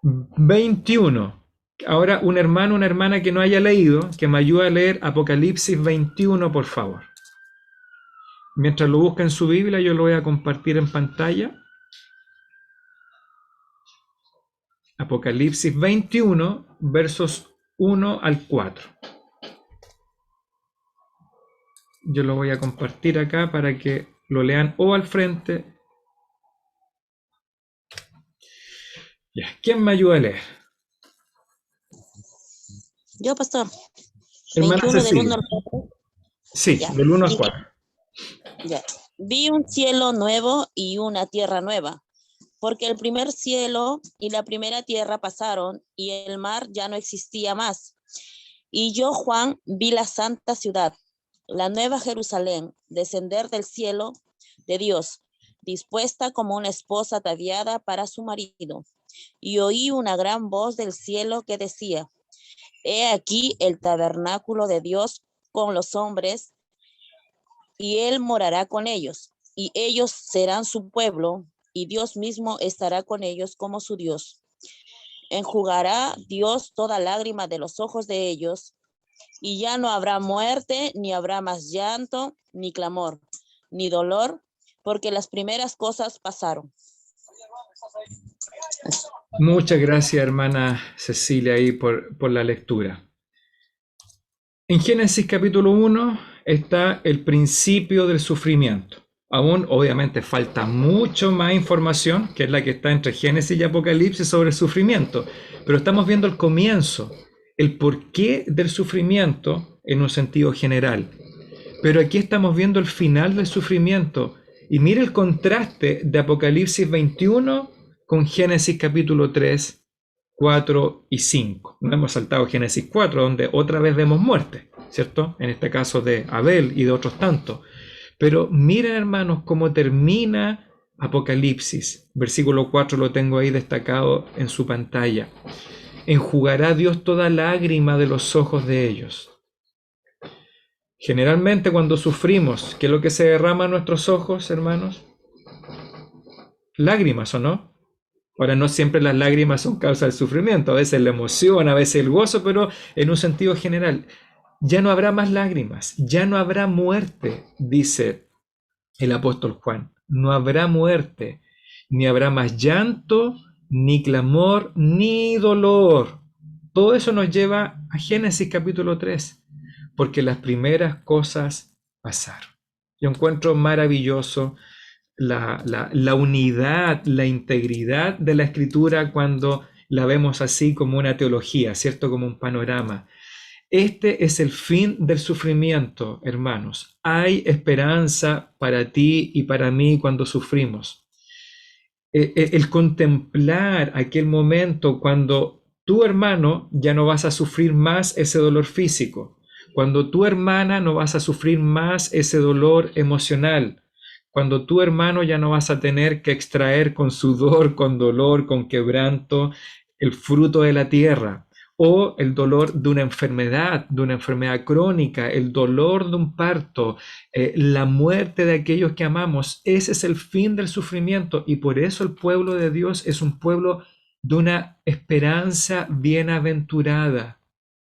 21. Ahora, un hermano, una hermana que no haya leído, que me ayude a leer Apocalipsis 21, por favor. Mientras lo busca en su Biblia, yo lo voy a compartir en pantalla. Apocalipsis 21, versos 1 al 4. Yo lo voy a compartir acá para que lo lean o al frente. Ya. ¿Quién me ayuda a leer? Yo, pastor. Hermana 21 del Cecilia. 1 al 4. Sí, Ya. del 1 al 4. Ya. Vi un cielo nuevo y una tierra nueva, porque el primer cielo y la primera tierra pasaron y el mar ya no existía más. Y yo, Juan, vi la santa ciudad, la nueva Jerusalén, descender del cielo de Dios, dispuesta como una esposa ataviada para su marido. Y oí una gran voz del cielo que decía: He aquí el tabernáculo de Dios con los hombres, y él morará con ellos, y ellos serán su pueblo, y Dios mismo estará con ellos como su Dios. Enjugará Dios toda lágrima de los ojos de ellos, y ya no habrá muerte, ni habrá más llanto, ni clamor, ni dolor, porque las primeras cosas pasaron. Muchas gracias, hermana Cecilia, ahí por la lectura. En Génesis capítulo 1 está el principio del sufrimiento. Aún, obviamente, falta mucho más información, que es la que está entre Génesis y Apocalipsis sobre el sufrimiento, pero estamos viendo el comienzo, el porqué del sufrimiento en un sentido general. Pero aquí estamos viendo el final del sufrimiento. Y mire el contraste de Apocalipsis 21 con Génesis capítulo 3, 4 y 5. No hemos saltado Génesis 4, donde otra vez vemos muerte, ¿cierto? En este caso de Abel y de otros tantos. Pero miren, hermanos, cómo termina Apocalipsis. Versículo 4 lo tengo ahí destacado en su pantalla. Enjugará Dios toda lágrima de los ojos de ellos. Generalmente cuando sufrimos, ¿qué es lo que se derrama en nuestros ojos, hermanos? Lágrimas, ¿o no? Ahora, no siempre las lágrimas son causa del sufrimiento, a veces la emoción, a veces el gozo, pero en un sentido general, ya no habrá más lágrimas, ya no habrá muerte, dice el apóstol Juan. No habrá muerte, ni habrá más llanto, ni clamor, ni dolor. Todo eso nos lleva a Génesis capítulo 3, porque las primeras cosas pasaron. Yo encuentro maravilloso la unidad, la integridad de la Escritura cuando la vemos así como una teología, ¿cierto? Como un panorama. Este es el fin del sufrimiento, hermanos. Hay esperanza para ti y para mí cuando sufrimos. El contemplar aquel momento cuando tu hermano ya no vas a sufrir más ese dolor físico, cuando tu hermana no vas a sufrir más ese dolor emocional, cuando tu hermano ya no vas a tener que extraer con sudor, con dolor, con quebranto, el fruto de la tierra, o el dolor de una enfermedad crónica, el dolor de un parto, la muerte de aquellos que amamos. Ese es el fin del sufrimiento, y por eso el pueblo de Dios es un pueblo de una esperanza bienaventurada.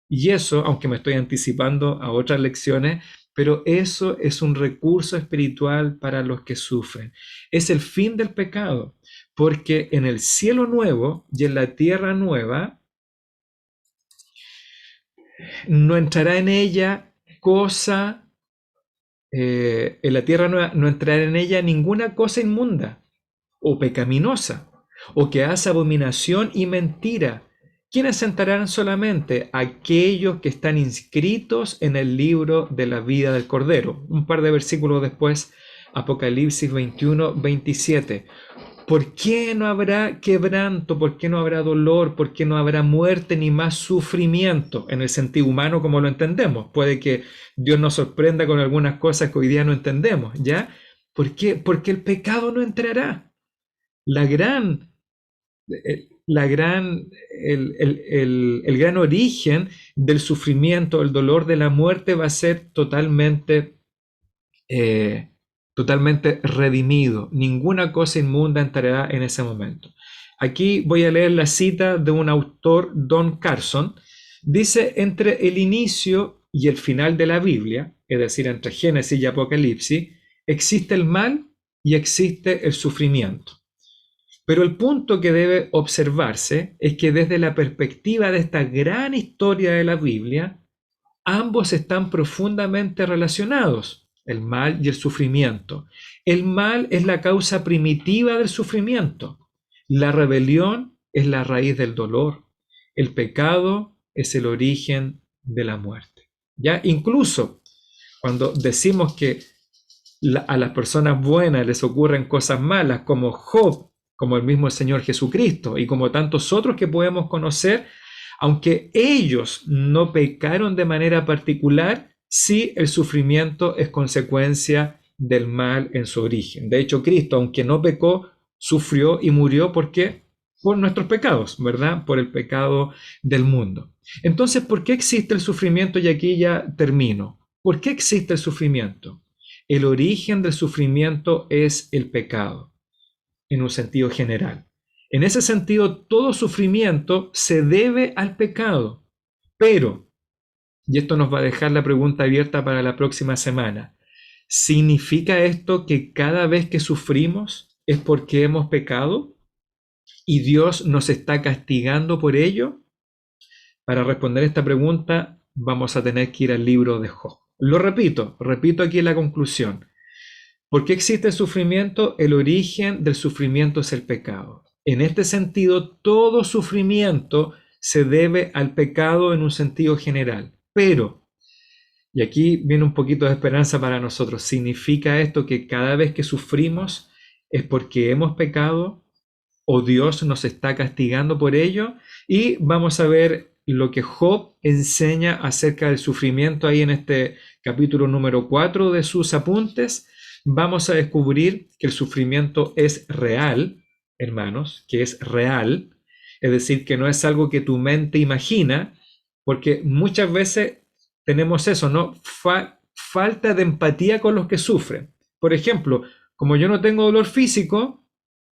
Y eso, aunque me estoy anticipando a otras lecciones, pero eso es un recurso espiritual para los que sufren. Es el fin del pecado, porque en el cielo nuevo y en la tierra nueva no entrará en ella cosa, en la tierra nueva no entrará en ella ninguna cosa inmunda o pecaminosa, o que hace abominación y mentira. ¿Quiénes entrarán solamente? Aquellos que están inscritos en el libro de la vida del Cordero. Un par de versículos después, Apocalipsis 21, 27. ¿Por qué no habrá quebranto? ¿Por qué no habrá dolor? ¿Por qué no habrá muerte ni más sufrimiento? En el sentido humano como lo entendemos. Puede que Dios nos sorprenda con algunas cosas que hoy día no entendemos, ¿ya? ¿Por qué? Porque el pecado no entrará. El gran origen del sufrimiento, el dolor de la muerte va a ser totalmente redimido. Ninguna cosa inmunda entrará en ese momento. Aquí voy a leer la cita de un autor, Don Carson. Dice: entre el inicio y el final de la Biblia, es decir, entre Génesis y Apocalipsis, existe el mal y existe el sufrimiento. Pero el punto que debe observarse es que desde la perspectiva de esta gran historia de la Biblia, ambos están profundamente relacionados, el mal y el sufrimiento. El mal es la causa primitiva del sufrimiento. La rebelión es la raíz del dolor. El pecado es el origen de la muerte. ¿Ya? Incluso cuando decimos que a las personas buenas les ocurren cosas malas, como Job, como el mismo Señor Jesucristo y como tantos otros que podemos conocer, aunque ellos no pecaron de manera particular, sí el sufrimiento es consecuencia del mal en su origen. De hecho, Cristo, aunque no pecó, sufrió y murió. ¿Por qué? Por nuestros pecados, ¿verdad? Por el pecado del mundo. Entonces, ¿por qué existe el sufrimiento? Y aquí ya termino. ¿Por qué existe el sufrimiento? El origen del sufrimiento es el pecado, en un sentido general. En ese sentido, todo sufrimiento se debe al pecado. Pero, y esto nos va a dejar la pregunta abierta para la próxima semana, ¿significa esto que cada vez que sufrimos es porque hemos pecado y Dios nos está castigando por ello? Para responder esta pregunta vamos a tener que ir al libro de Job. Lo repito aquí la conclusión. ¿Por qué existe el sufrimiento? El origen del sufrimiento es el pecado. En este sentido, todo sufrimiento se debe al pecado en un sentido general. Pero, y aquí viene un poquito de esperanza para nosotros, ¿significa esto que cada vez que sufrimos es porque hemos pecado? o Dios nos está castigando por ello, y vamos a ver lo que Job enseña acerca del sufrimiento ahí en este capítulo número 4 de sus apuntes. Vamos a descubrir que el sufrimiento es real, hermanos, que es real, es decir, que no es algo que tu mente imagina, porque muchas veces tenemos eso, ¿no? Falta de empatía con los que sufren. Por ejemplo, como yo no tengo dolor físico,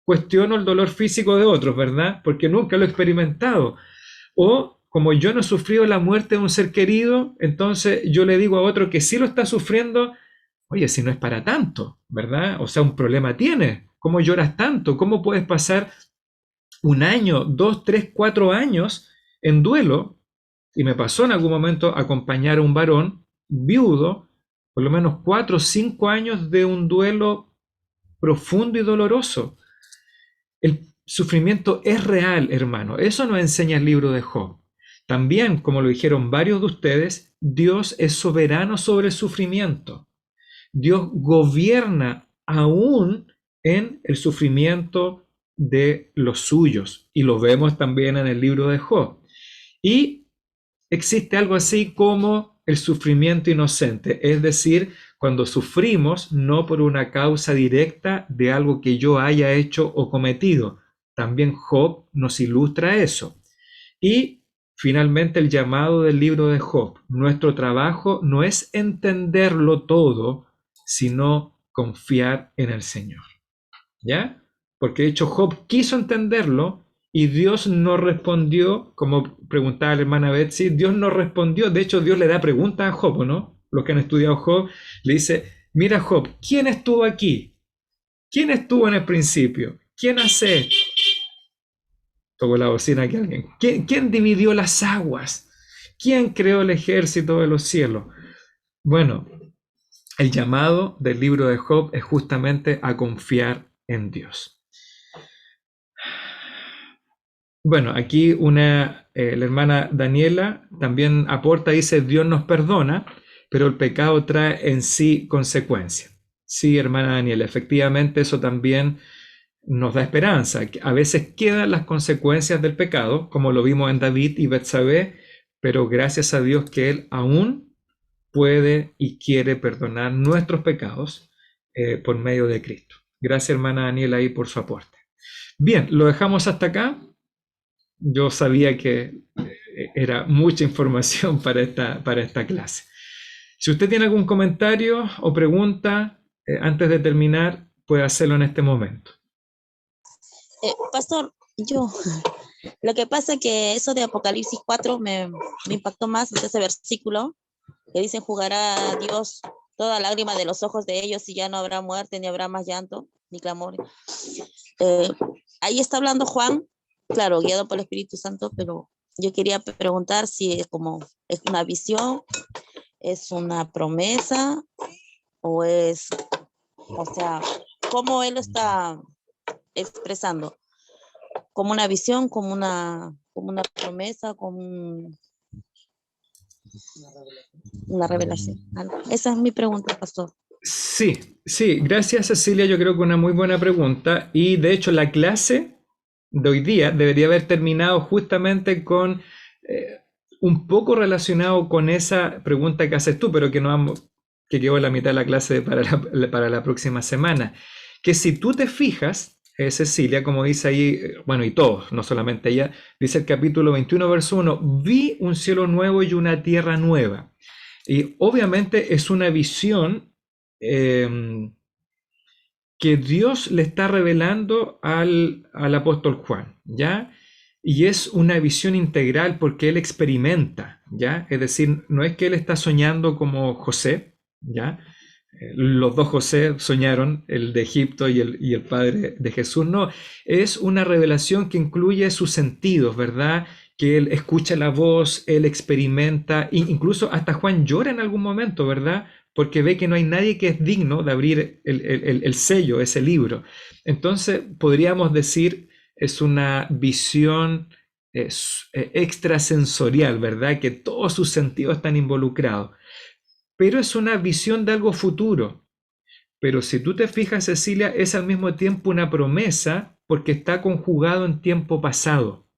cuestiono el dolor físico de otros, ¿verdad? Porque nunca lo he experimentado. O como yo no he sufrido la muerte de un ser querido, entonces yo le digo a otro que sí lo está sufriendo, oye, si no es para tanto, ¿verdad? O sea, un problema tienes. ¿Cómo lloras tanto? ¿Cómo puedes pasar 1 año, 2, 3, 4 años en duelo? Y me pasó en algún momento acompañar a un varón viudo, por lo menos 4 o 5 años de un duelo profundo y doloroso. El sufrimiento es real, hermano. Eso nos enseña el libro de Job. También, como lo dijeron varios de ustedes, Dios es soberano sobre el sufrimiento. Dios gobierna aún en el sufrimiento de los suyos. Y lo vemos también en el libro de Job. Y existe algo así como el sufrimiento inocente, es decir, cuando sufrimos no por una causa directa de algo que yo haya hecho o cometido. También Job nos ilustra eso. Y finalmente el llamado del libro de Job. Nuestro trabajo no es entenderlo todo, sino confiar en el Señor. ¿Ya? Porque de hecho Job quiso entenderlo y Dios no respondió, como preguntaba la hermana Betsy, Dios no respondió. De hecho, Dios le da preguntas a Job, ¿no? Los que han estudiado Job, le dice, mira Job, ¿quién estuvo aquí? ¿Quién estuvo en el principio? ¿Quién hace esto? Tocó la bocina aquí alguien. ¿Quién dividió las aguas? ¿Quién creó el ejército de los cielos? Bueno, el llamado del libro de Job es justamente a confiar en Dios. Bueno, aquí la hermana Daniela también aporta, dice, Dios nos perdona, pero el pecado trae en sí consecuencias. Sí, hermana Daniela, efectivamente eso también nos da esperanza. A veces quedan las consecuencias del pecado, como lo vimos en David y Betsabé, pero gracias a Dios que Él aún puede y quiere perdonar nuestros pecados por medio de Cristo. Gracias, hermana Daniela, ahí por su aporte. Bien, lo dejamos hasta acá. Yo sabía que era mucha información para esta clase. Si usted tiene algún comentario o pregunta antes de terminar, puede hacerlo en este momento. Pastor, lo que pasa es que eso de Apocalipsis 4 me impactó más, ese versículo que dice, jugará Dios toda lágrima de los ojos de ellos y ya no habrá muerte, ni habrá más llanto, ni clamor. Ahí está hablando Juan, claro, guiado por el Espíritu Santo, pero yo quería preguntar si es una visión, es una promesa, o sea, ¿cómo él lo está expresando? ¿Como una visión, como una promesa, como una revelación? Esa es mi pregunta, pastor. Sí, gracias Cecilia, yo creo que una muy buena pregunta, y de hecho la clase de hoy día debería haber terminado justamente con un poco relacionado con esa pregunta que haces tú, pero que quedó en la mitad de la clase para la próxima semana, que si tú te fijas, Cecilia, como dice ahí, bueno, y todos, no solamente ella, dice el capítulo 21, verso 1, vi un cielo nuevo y una tierra nueva. Y obviamente es una visión que Dios le está revelando al apóstol Juan, ¿ya? Y es una visión integral porque él experimenta, ¿ya? Es decir, no es que él está soñando como José, ¿ya? Los dos José soñaron, el de Egipto y el padre de Jesús, no. Es una revelación que incluye sus sentidos, ¿verdad? Que él escucha la voz, él experimenta, incluso hasta Juan llora en algún momento, ¿verdad? Porque ve que no hay nadie que es digno de abrir el sello, ese libro. Entonces, podríamos decir, es una visión extrasensorial, ¿verdad? Que todos sus sentidos están involucrados. Pero es una visión de algo futuro. Pero si tú te fijas, Cecilia, es al mismo tiempo una promesa porque está conjugado en tiempo pasado.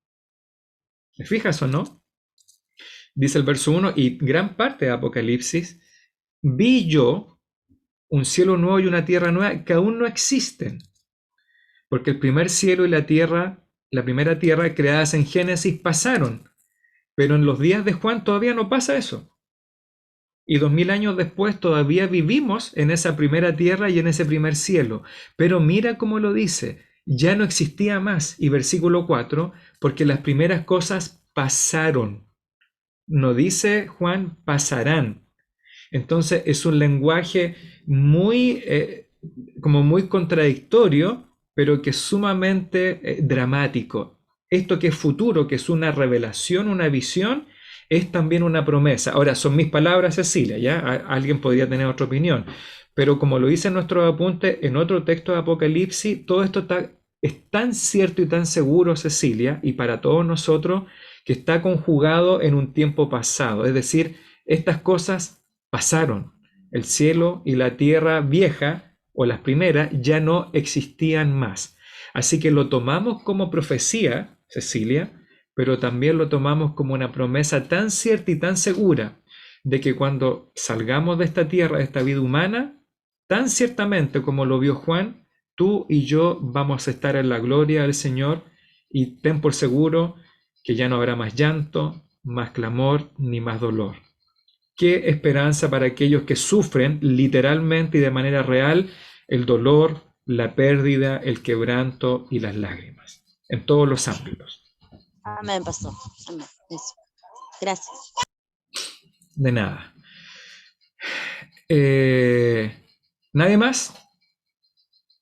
¿Te fijas o no? Dice el verso 1, y gran parte de Apocalipsis, vi yo un cielo nuevo y una tierra nueva que aún no existen, porque el primer cielo y la tierra, la primera tierra creadas en Génesis pasaron, pero en los días de Juan todavía no pasa eso. Y 2000 años después todavía vivimos en esa primera tierra y en ese primer cielo. Pero mira cómo lo dice, ya no existía más. Y versículo 4, porque las primeras cosas pasaron. No dice Juan, pasarán. Entonces es un lenguaje muy, como muy contradictorio, pero que es sumamente dramático. Esto que es futuro, que es una revelación, una visión, es también una promesa. Ahora, son mis palabras, Cecilia, ¿ya? Alguien podría tener otra opinión, pero como lo dice en nuestro apunte, en otro texto de Apocalipsis, todo esto es tan cierto y tan seguro, Cecilia, y para todos nosotros, que está conjugado en un tiempo pasado. Es decir, estas cosas pasaron. El cielo y la tierra vieja, o las primeras, ya no existían más. Así que lo tomamos como profecía, Cecilia, pero también lo tomamos como una promesa tan cierta y tan segura de que cuando salgamos de esta tierra, de esta vida humana, tan ciertamente como lo vio Juan, tú y yo vamos a estar en la gloria del Señor, y ten por seguro que ya no habrá más llanto, más clamor, ni más dolor. Qué esperanza para aquellos que sufren literalmente y de manera real el dolor, la pérdida, el quebranto y las lágrimas, en todos los ámbitos. Amén, pastor. Amén. Eso. Gracias. De nada. ¿Nadie más?